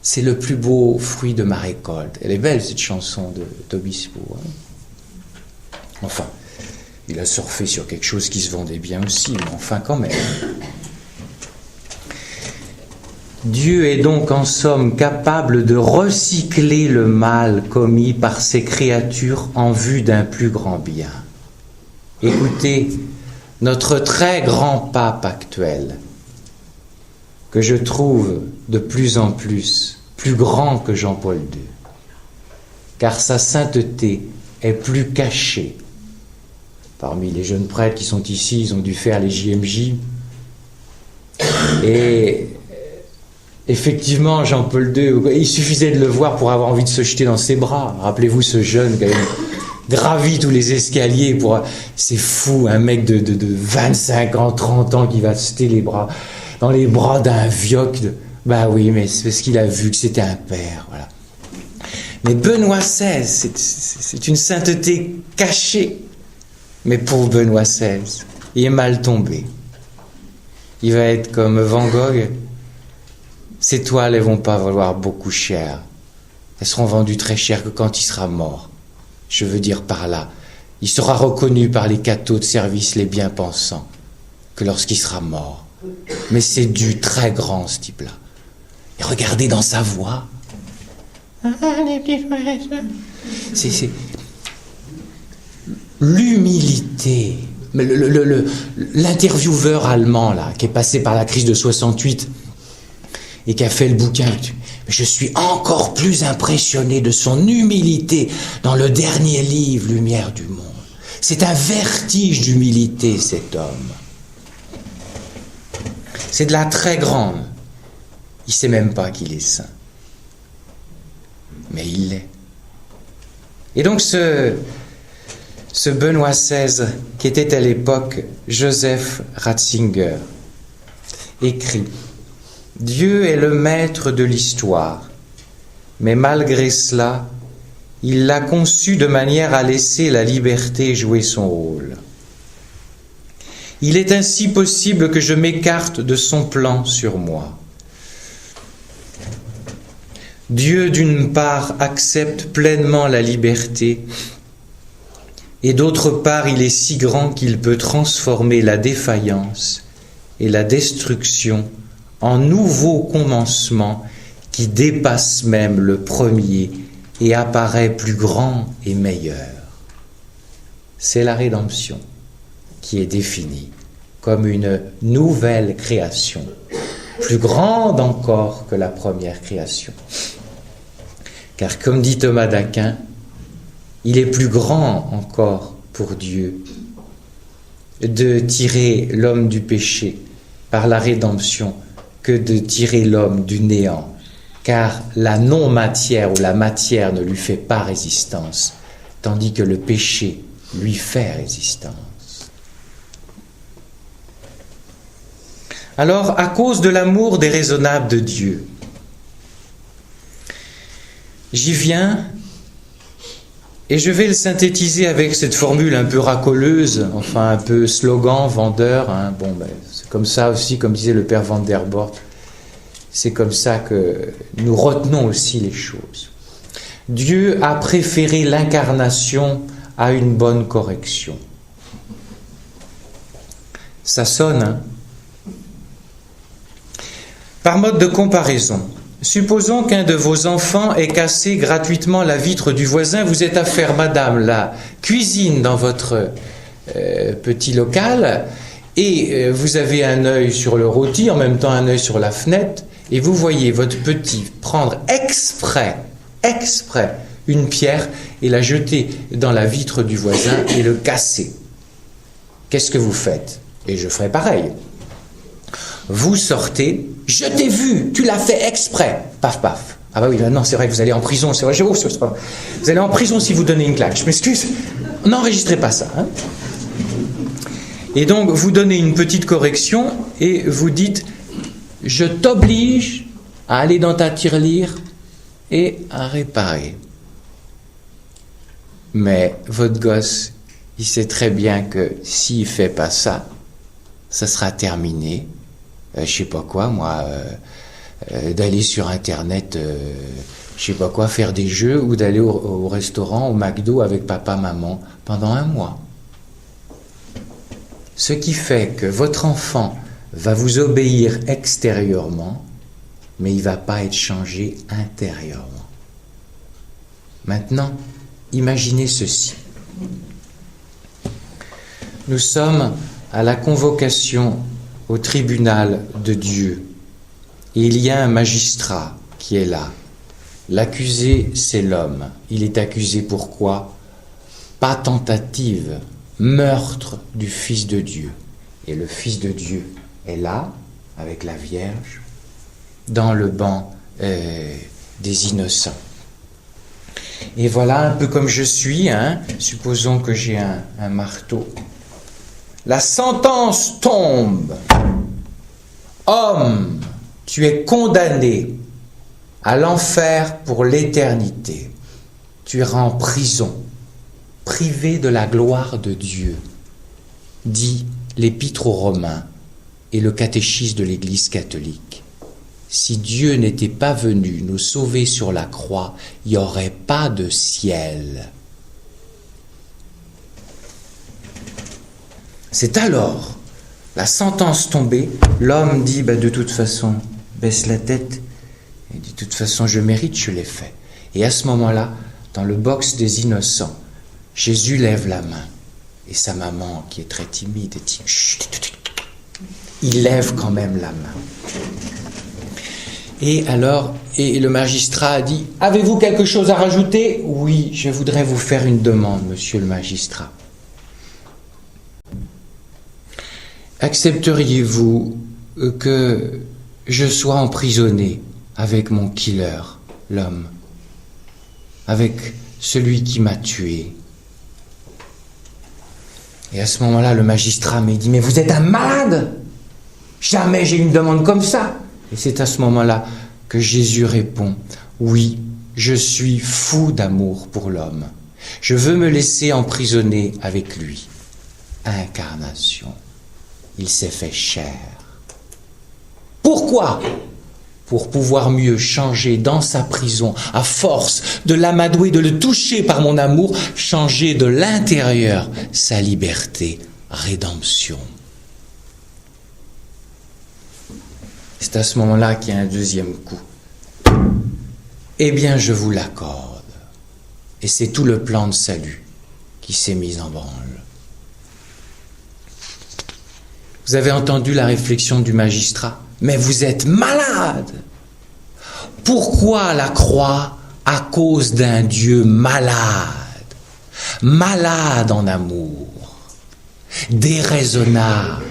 C'est le plus beau fruit de ma récolte. Elle est belle cette chanson d'Obispo. Enfin, il a surfé sur quelque chose qui se vendait bien aussi, mais enfin quand même. Dieu est donc en somme capable de recycler le mal commis par ses créatures en vue d'un plus grand bien. Écoutez, notre très grand pape actuel, que je trouve de plus en plus grand que Jean-Paul II, car sa sainteté est plus cachée. Parmi les jeunes prêtres qui sont ici, ils ont dû faire les JMJ. Et effectivement, Jean-Paul II, il suffisait de le voir pour avoir envie de se jeter dans ses bras. Rappelez-vous ce jeune qui a gravi tous les escaliers c'est fou, un mec de 25 ans, 30 ans qui va se jeter les bras dans les bras d'un vioque. Bah oui, mais c'est parce qu'il a vu que c'était un père, voilà. Mais Benoît XVI, c'est une sainteté cachée. Mais pour Benoît XVI, il est mal tombé. Il va être comme Van Gogh. Ses toiles, elles vont pas valoir beaucoup cher. Elles seront vendues très cher que quand il sera mort. Je veux dire par là, il sera reconnu par les cathos de service les bien-pensants que lorsqu'il sera mort. Mais c'est du très grand, ce type-là. Et regardez dans sa voix. C'est l'humilité. L'intervieweur allemand, là, qui est passé par la crise de 68 et qui a fait le bouquin. Je suis encore plus impressionné de son humilité dans le dernier livre, Lumière du monde. C'est un vertige d'humilité, cet homme. C'est de la très grande. Il ne sait même pas qu'il est saint. Mais il l'est. Et donc ce Benoît XVI, qui était à l'époque Joseph Ratzinger, écrit « Dieu est le maître de l'histoire, mais malgré cela, il l'a conçu de manière à laisser la liberté jouer son rôle. Il est ainsi possible que je m'écarte de son plan sur moi. Dieu, d'une part, accepte pleinement la liberté, et d'autre part, il est si grand qu'il peut transformer la défaillance et la destruction en nouveaux commencements qui dépassent même le premier et apparaît plus grand et meilleur. C'est la rédemption qui est définie comme une nouvelle création, plus grande encore que la première création. Car comme dit Thomas d'Aquin, il est plus grand encore pour Dieu de tirer l'homme du péché par la rédemption que de tirer l'homme du néant, car la non-matière ou la matière ne lui fait pas résistance, tandis que le péché lui fait résistance. Alors, à cause de l'amour déraisonnable de Dieu, j'y viens et je vais le synthétiser avec cette formule un peu racoleuse, enfin un peu slogan, vendeur. Hein. Bon, c'est comme ça aussi, comme disait le père Van der Bort, c'est comme ça que nous retenons aussi les choses. Dieu a préféré l'incarnation à une bonne correction. Ça sonne, hein? Par mode de comparaison, supposons qu'un de vos enfants ait cassé gratuitement la vitre du voisin. Vous êtes à faire, madame, la cuisine dans votre petit local et vous avez un œil sur le rôti, en même temps un œil sur la fenêtre, et vous voyez votre petit prendre exprès une pierre et la jeter dans la vitre du voisin et le casser. Qu'est-ce que vous faites? Et je ferai pareil. Vous sortez, je t'ai vu, tu l'as fait exprès. Paf, paf. Ah bah oui, non, c'est vrai que vous allez en prison, c'est vrai, vous allez en prison si vous donnez une claque. Je m'excuse, n'enregistrez pas ça. Hein. Et donc, vous donnez une petite correction et vous dites, je t'oblige à aller dans ta tirelire et à réparer. Mais votre gosse, il sait très bien que s'il ne fait pas ça, ça sera terminé. Je sais pas quoi, moi, d'aller sur Internet, je sais pas quoi, faire des jeux ou d'aller au restaurant, au McDo avec papa, maman pendant 1 mois. Ce qui fait que votre enfant va vous obéir extérieurement, mais il ne va pas être changé intérieurement. Maintenant, imaginez ceci. Nous sommes à la convocation au tribunal de Dieu. Et il y a un magistrat qui est là. L'accusé, c'est l'homme. Il est accusé pourquoi? Pas tentative, meurtre du Fils de Dieu. Et le Fils de Dieu est là, avec la Vierge, dans le banc des innocents. Et voilà, un peu comme je suis, hein, supposons que j'ai un marteau. La sentence tombe. Homme, tu es condamné à l'enfer pour l'éternité. Tu iras en prison, privé de la gloire de Dieu, dit l'Épître aux Romains et le catéchisme de l'Église catholique. Si Dieu n'était pas venu nous sauver sur la croix, il n'y aurait pas de ciel. C'est alors, la sentence tombée, l'homme dit, de toute façon, baisse la tête, et dit, de toute façon, je mérite, je l'ai fait. Et à ce moment-là, dans le box des innocents, Jésus lève la main, et sa maman, qui est très timide, dit, chut, il lève quand même la main. Et alors, et le magistrat a dit, avez-vous quelque chose à rajouter? Oui, je voudrais vous faire une demande, monsieur le magistrat. Accepteriez-vous que je sois emprisonné avec mon killer, l'homme, avec celui qui m'a tué? Et à ce moment-là, le magistrat m'a dit, mais vous êtes un malade! Jamais j'ai une demande comme ça! Et c'est à ce moment-là que Jésus répond, oui, je suis fou d'amour pour l'homme. Je veux me laisser emprisonner avec lui. Incarnation. Il s'est fait chair. Pourquoi? Pour pouvoir mieux changer dans sa prison, à force de l'amadouer, de le toucher par mon amour, changer de l'intérieur sa liberté, rédemption. C'est à ce moment-là qu'il y a un deuxième coup. Eh bien, je vous l'accorde. Et c'est tout le plan de salut qui s'est mis en branle. Vous avez entendu la réflexion du magistrat? Mais vous êtes malade! Pourquoi la croix? À cause d'un Dieu malade. Malade en amour. Déraisonnable.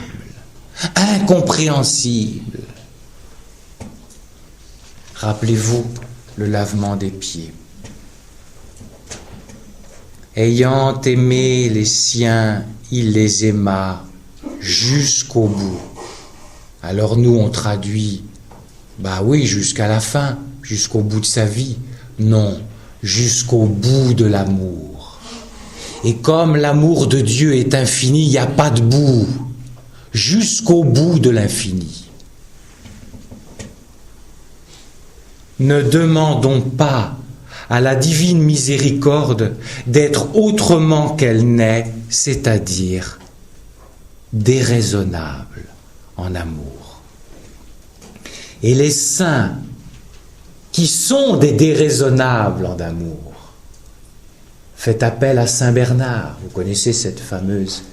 Incompréhensible. Rappelez-vous le lavement des pieds. Ayant aimé les siens, il les aima jusqu'au bout. Alors nous, on traduit, bah oui, jusqu'à la fin, jusqu'au bout de sa vie. Non, jusqu'au bout de l'amour. Et comme l'amour de Dieu est infini, il n'y a pas de bout. Jusqu'au bout de l'infini. Ne demandons pas à la divine miséricorde d'être autrement qu'elle n'est, c'est-à-dire déraisonnable en amour. Et les saints qui sont des déraisonnables en amour, faites appel à Saint Bernard, vous connaissez cette fameuse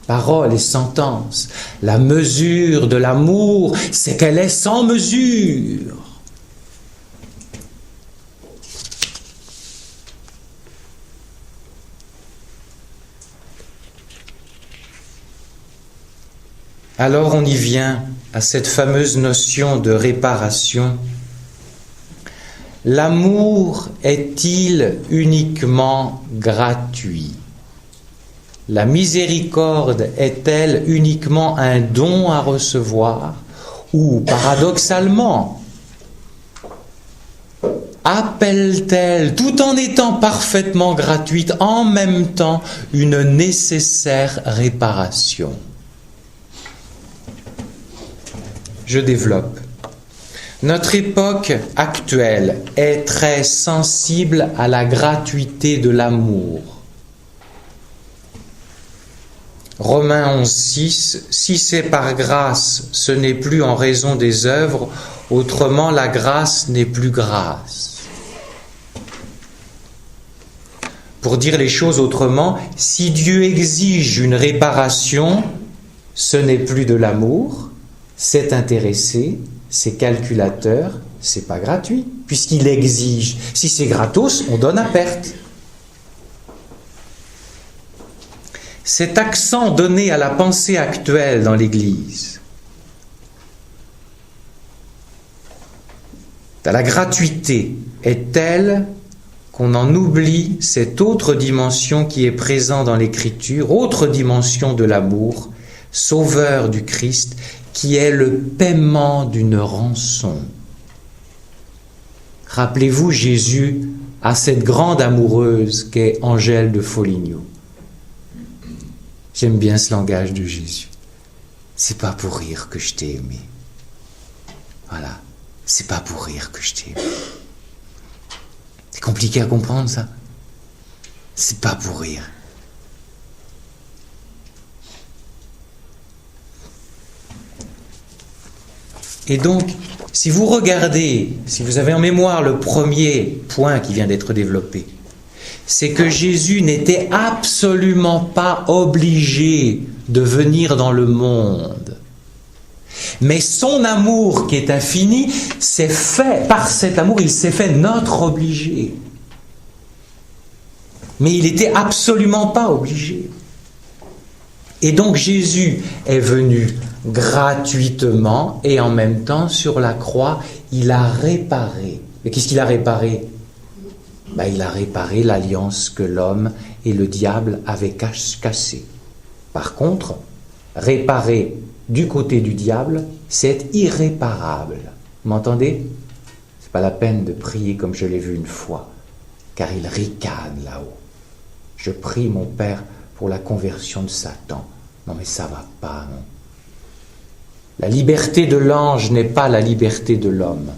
parole et sentence. La mesure de l'amour, c'est qu'elle est sans mesure. Alors on y vient à cette fameuse notion de réparation. L'amour est-il uniquement gratuit? La miséricorde est-elle uniquement un don à recevoir? Ou, paradoxalement, appelle-t-elle, tout en étant parfaitement gratuite, en même temps une nécessaire réparation? Je développe. Notre époque actuelle est très sensible à la gratuité de l'amour. Romains 11,6 « Si c'est par grâce, ce n'est plus en raison des œuvres, autrement la grâce n'est plus grâce. » Pour dire les choses autrement, si Dieu exige une réparation, ce n'est plus de l'amour, c'est intéressé, c'est calculateur, c'est pas gratuit, puisqu'il exige. Si c'est gratos, on donne à perte. Cet accent donné à la pensée actuelle dans l'Église, à la gratuité, est telle qu'on en oublie cette autre dimension qui est présente dans l'Écriture, autre dimension de l'amour, sauveur du Christ, qui est le paiement d'une rançon. Rappelez-vous, Jésus a cette grande amoureuse qu'est Angèle de Foligno. J'aime bien ce langage de Jésus. C'est pas pour rire que je t'ai aimé. Voilà, c'est pas pour rire que je t'ai aimé. C'est compliqué à comprendre, ça. C'est pas pour rire. Et donc, si vous regardez, si vous avez en mémoire le premier point qui vient d'être développé, c'est que Jésus n'était absolument pas obligé de venir dans le monde. Mais son amour qui est infini s'est fait, par cet amour, il s'est fait notre obligé. Mais il n'était absolument pas obligé. Et donc Jésus est venu gratuitement et en même temps sur la croix, il a réparé. Mais qu'est-ce qu'il a réparé? Il a réparé l'alliance que l'homme et le diable avaient cassée. Par contre, réparer du côté du diable, c'est irréparable. Vous m'entendez? C'est pas la peine de prier comme je l'ai vu une fois, car il ricane là-haut. Je prie mon Père pour la conversion de Satan. Non mais ça va pas, non. La liberté de l'ange n'est pas la liberté de l'homme.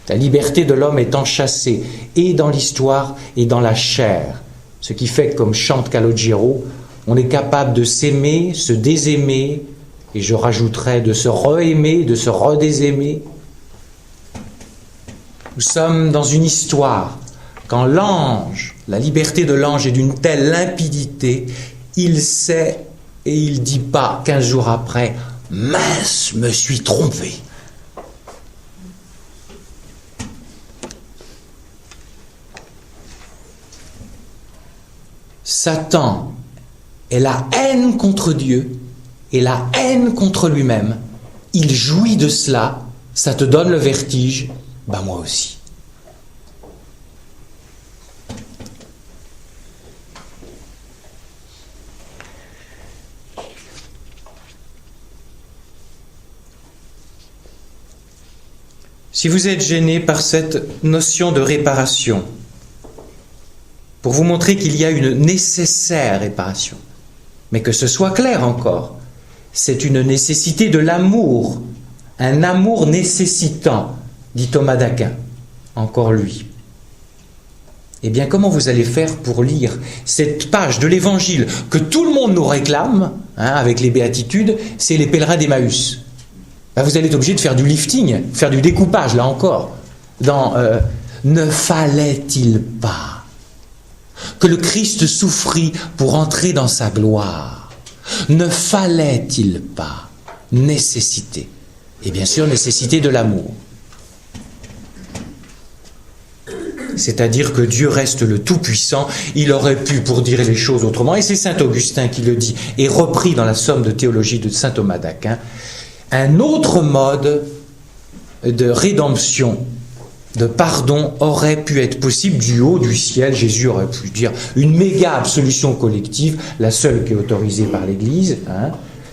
La liberté de l'homme est enchâssée et dans l'histoire et dans la chair. Ce qui fait que, comme chante Calogero, on est capable de s'aimer, se désaimer, et je rajouterais de se re-aimer, de se redésaimer. Nous sommes dans une histoire. Quand l'ange, la liberté de l'ange est d'une telle limpidité, il sait et il ne dit pas 15 jours après « Mince, me suis trompé ». Satan est la haine contre Dieu et la haine contre lui-même. Il jouit de cela, ça te donne le vertige, moi aussi. Si vous êtes gêné par cette notion de réparation, pour vous montrer qu'il y a une nécessaire réparation, mais que ce soit clair encore, c'est une nécessité de l'amour, un amour nécessitant, dit Thomas d'Aquin, encore lui. Eh bien, comment vous allez faire pour lire cette page de l'Évangile que tout le monde nous réclame, avec les béatitudes, c'est les pèlerins d'Emmaüs. Vous allez être obligé de faire du lifting, faire du découpage, là encore, dans ne fallait-il pas que le Christ souffrit pour entrer dans sa gloire? Ne fallait-il pas? Nécessité. Et bien sûr, nécessité de l'amour. C'est-à-dire que Dieu reste le Tout-Puissant. Il aurait pu, pour dire les choses autrement, et c'est saint Augustin qui le dit, et repris dans la somme de théologie de saint Thomas d'Aquin, un autre mode de rédemption, de pardon, aurait pu être possible du haut du ciel. Jésus aurait pu dire une méga absolution collective, la seule qui est autorisée par l'Église,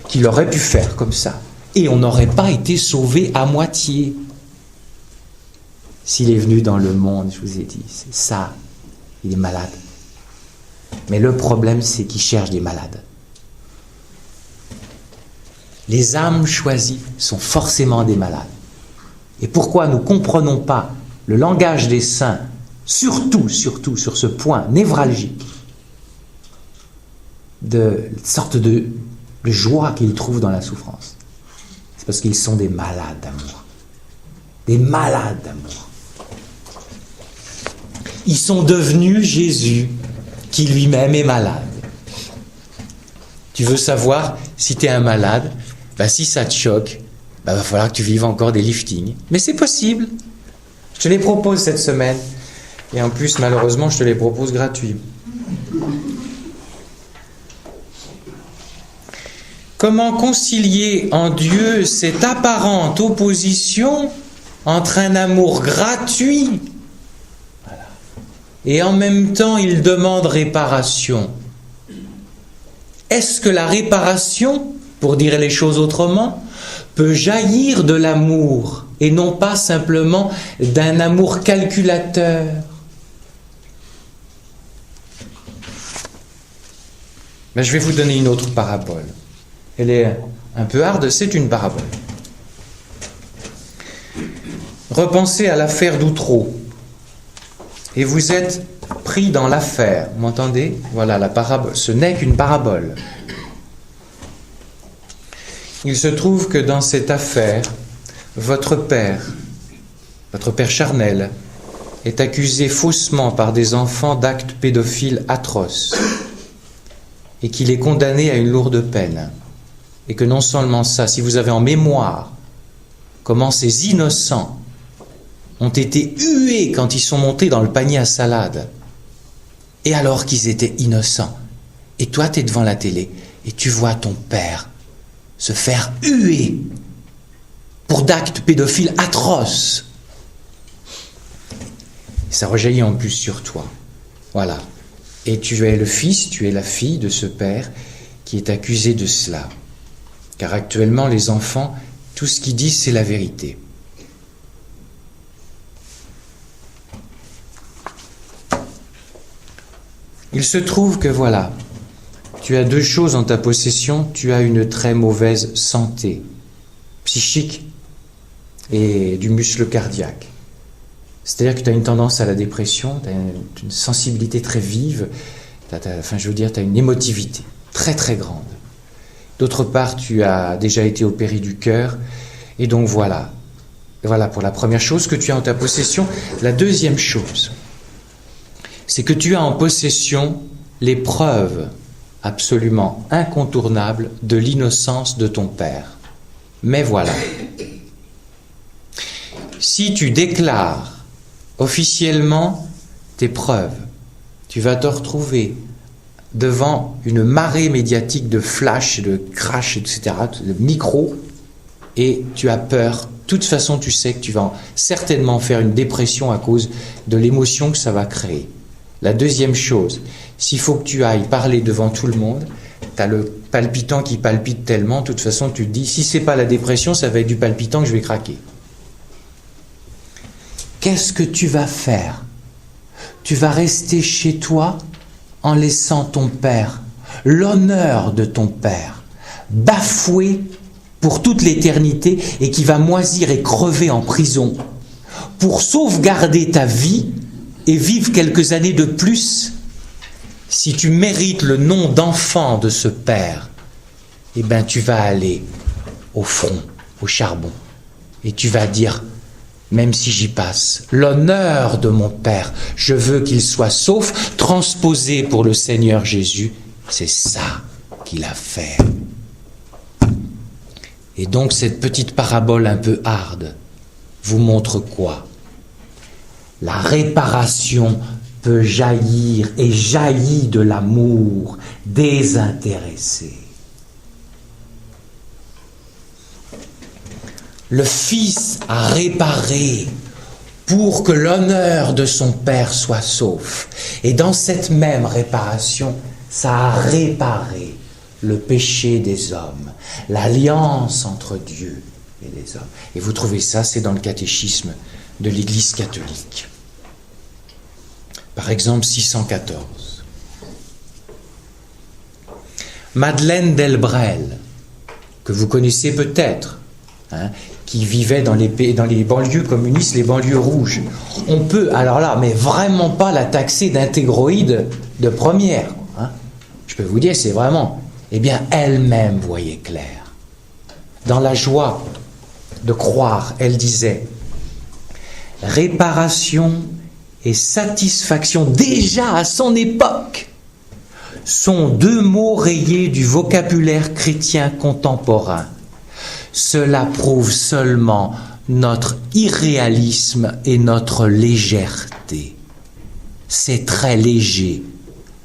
qu'il aurait pu faire comme ça. Et on n'aurait pas été sauvé à moitié. S'il est venu dans le monde, je vous ai dit, c'est ça, il est malade. Mais le problème, c'est qu'il cherche des malades. Les âmes choisies sont forcément des malades. Et pourquoi nous ne comprenons pas le langage des saints, surtout sur ce point névralgique, de sorte de joie qu'ils trouvent dans la souffrance? C'est parce qu'ils sont des malades d'amour. Des malades d'amour. Ils sont devenus Jésus, qui lui-même est malade. Tu veux savoir si tu es un malade? Si ça te choque, va falloir que tu vives encore des liftings. Mais c'est possible. Je te les propose cette semaine. Et en plus, malheureusement, je te les propose gratuits. Comment concilier en Dieu cette apparente opposition entre un amour gratuit et en même temps il demande réparation? Est-ce que la réparation, pour dire les choses autrement, peut jaillir de l'amour et non pas simplement d'un amour calculateur? Je vais vous donner une autre parabole. Elle est un peu harde, c'est une parabole. Repensez à l'affaire d'Outreau. Et vous êtes pris dans l'affaire. Vous m'entendez? Voilà, la parabole. Ce n'est qu'une parabole. Il se trouve que dans cette affaire, votre père charnel, est accusé faussement par des enfants d'actes pédophiles atroces et qu'il est condamné à une lourde peine. Et que non seulement ça, si vous avez en mémoire comment ces innocents ont été hués quand ils sont montés dans le panier à salade, et alors qu'ils étaient innocents, et toi tu es devant la télé et tu vois ton père se faire huer pour d'actes pédophiles atroces, ça rejaillit en plus sur toi. Voilà. Et tu es le fils, tu es la fille de ce père qui est accusé de cela. Car actuellement, les enfants, tout ce qu'ils disent, c'est la vérité. Il se trouve que voilà, tu as deux choses en ta possession. Tu as une très mauvaise santé psychique et du muscle cardiaque. C'est-à-dire que tu as une tendance à la dépression, tu as une sensibilité très vive, tu as une émotivité très très grande. D'autre part, tu as déjà été opéré du cœur, et donc voilà. Voilà pour la première chose que tu as en ta possession. La deuxième chose, c'est que tu as en possession les preuves absolument incontournables de l'innocence de ton père. Mais voilà. Si tu déclares officiellement tes preuves, tu vas te retrouver devant une marée médiatique de flash, de crash, etc., de micro, et tu as peur. De toute façon, tu sais que tu vas certainement faire une dépression à cause de l'émotion que ça va créer. La deuxième chose, s'il faut que tu ailles parler devant tout le monde, tu as le palpitant qui palpite tellement, de toute façon, tu te dis, si c'est pas la dépression, ça va être du palpitant que je vais craquer. qu'est-ce que tu vas faire? Tu vas rester chez toi en laissant ton père, l'honneur de ton père, bafoué pour toute l'éternité et qui va moisir et crever en prison pour sauvegarder ta vie et vivre quelques années de plus. Si tu mérites le nom d'enfant de ce père, eh bien tu vas aller au front, au charbon, et tu vas dire, même si j'y passe, l'honneur de mon père, je veux qu'il soit sauf, transposé pour le Seigneur Jésus, c'est ça qu'il a fait. Et donc cette petite parabole un peu harde vous montre quoi? La réparation peut jaillir et jaillit de l'amour désintéressé. Le Fils a réparé pour que l'honneur de son Père soit sauf. Et dans cette même réparation, ça a réparé le péché des hommes, l'alliance entre Dieu et les hommes. Et vous trouvez ça, c'est dans le catéchisme de l'Église catholique. Par exemple, 614. Madeleine Delbrel, que vous connaissez peut-être, qui vivait dans les banlieues communistes, les banlieues rouges. On peut, alors là, mais vraiment pas la taxer d'intégroïde de première. Je peux vous dire, c'est vraiment, eh bien, elle-même voyait clair. Dans la joie de croire, elle disait, réparation et satisfaction, déjà à son époque, sont deux mots rayés du vocabulaire chrétien contemporain. Cela prouve seulement notre irréalisme et notre légèreté. C'est très léger,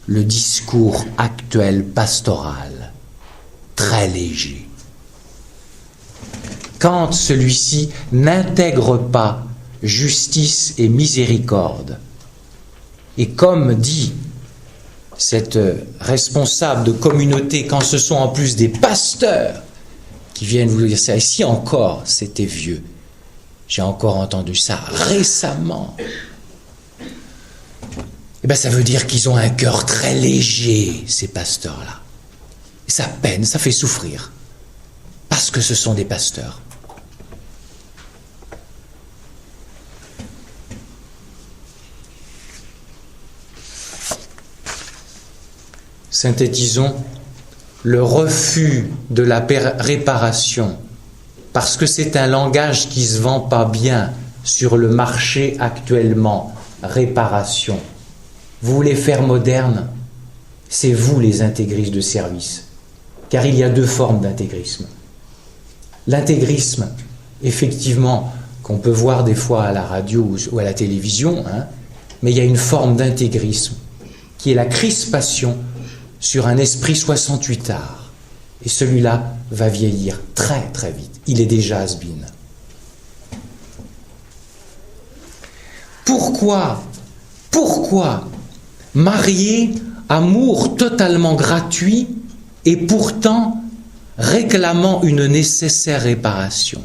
le discours actuel pastoral. Très léger. Quand celui-ci n'intègre pas justice et miséricorde, et comme dit cette responsable de communauté, quand ce sont en plus des pasteurs qui viennent vous dire ça, ici encore, c'était vieux. J'ai encore entendu ça récemment. Eh bien, ça veut dire qu'ils ont un cœur très léger, ces pasteurs-là. Et ça peine, ça fait souffrir. Parce que ce sont des pasteurs. Synthétisons. Le refus de la réparation, parce que c'est un langage qui ne se vend pas bien sur le marché actuellement, réparation. Vous voulez faire moderne? C'est vous les intégristes de service. Car il y a deux formes d'intégrisme. L'intégrisme, effectivement, qu'on peut voir des fois à la radio ou à la télévision, mais il y a une forme d'intégrisme qui est la crispation sur un esprit 68 arts. Et celui-là va vieillir très très vite. Il est déjà has-been. Pourquoi marier amour totalement gratuit et pourtant réclamant une nécessaire réparation?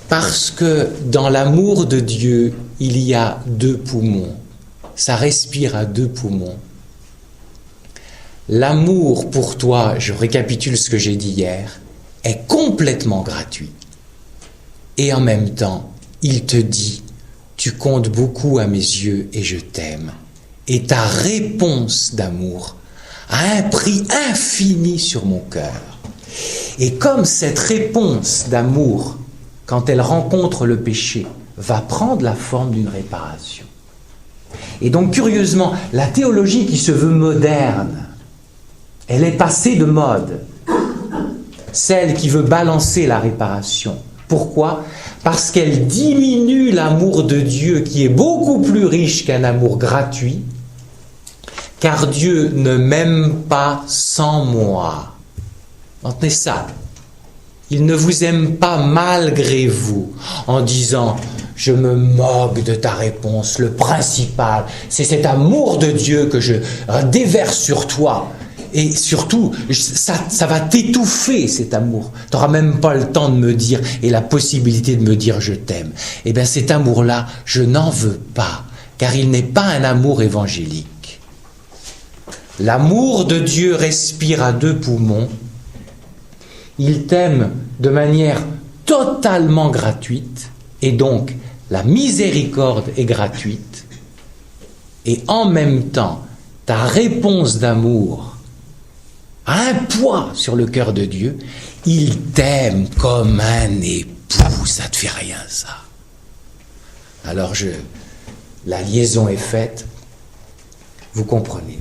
Parce que dans l'amour de Dieu, il y a deux poumons. Ça respire à deux poumons. L'amour pour toi, je récapitule ce que j'ai dit hier, est complètement gratuit. Et en même temps, il te dit, tu comptes beaucoup à mes yeux et je t'aime. Et ta réponse d'amour a un prix infini sur mon cœur. Et comme cette réponse d'amour, quand elle rencontre le péché, va prendre la forme d'une réparation. Et donc, curieusement, la théologie qui se veut moderne, elle est passée de mode. Celle qui veut balancer la réparation. Pourquoi? Parce qu'elle diminue l'amour de Dieu qui est beaucoup plus riche qu'un amour gratuit, car Dieu ne m'aime pas sans moi. Entendez ça. Il ne vous aime pas malgré vous, en disant « je me moque de ta réponse, le principal, c'est cet amour de Dieu que je déverse sur toi ». et surtout, ça va t'étouffer cet amour. Tu n'auras même pas le temps de me dire et la possibilité de me dire je t'aime. Eh bien cet amour-là, je n'en veux pas, car il n'est pas un amour évangélique. L'amour de Dieu respire à deux poumons. Il t'aime de manière totalement gratuite, et donc la miséricorde est gratuite, et en même temps, ta réponse d'amour a un poids sur le cœur de Dieu. Il t'aime comme un époux, ça te fait rien ça. Alors la liaison est faite, vous comprenez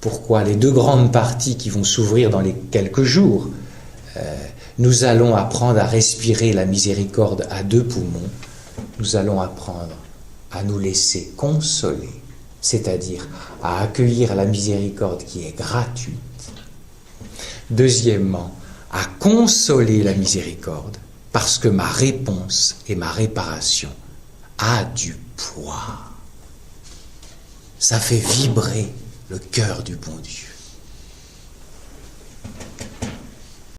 pourquoi les deux grandes parties qui vont s'ouvrir dans les quelques jours, nous allons apprendre à respirer la miséricorde à deux poumons, nous allons apprendre à nous laisser consoler, c'est-à-dire à accueillir la miséricorde qui est gratuite. Deuxièmement, à consoler la miséricorde, parce que ma réponse et ma réparation a du poids. Ça fait vibrer le cœur du bon Dieu.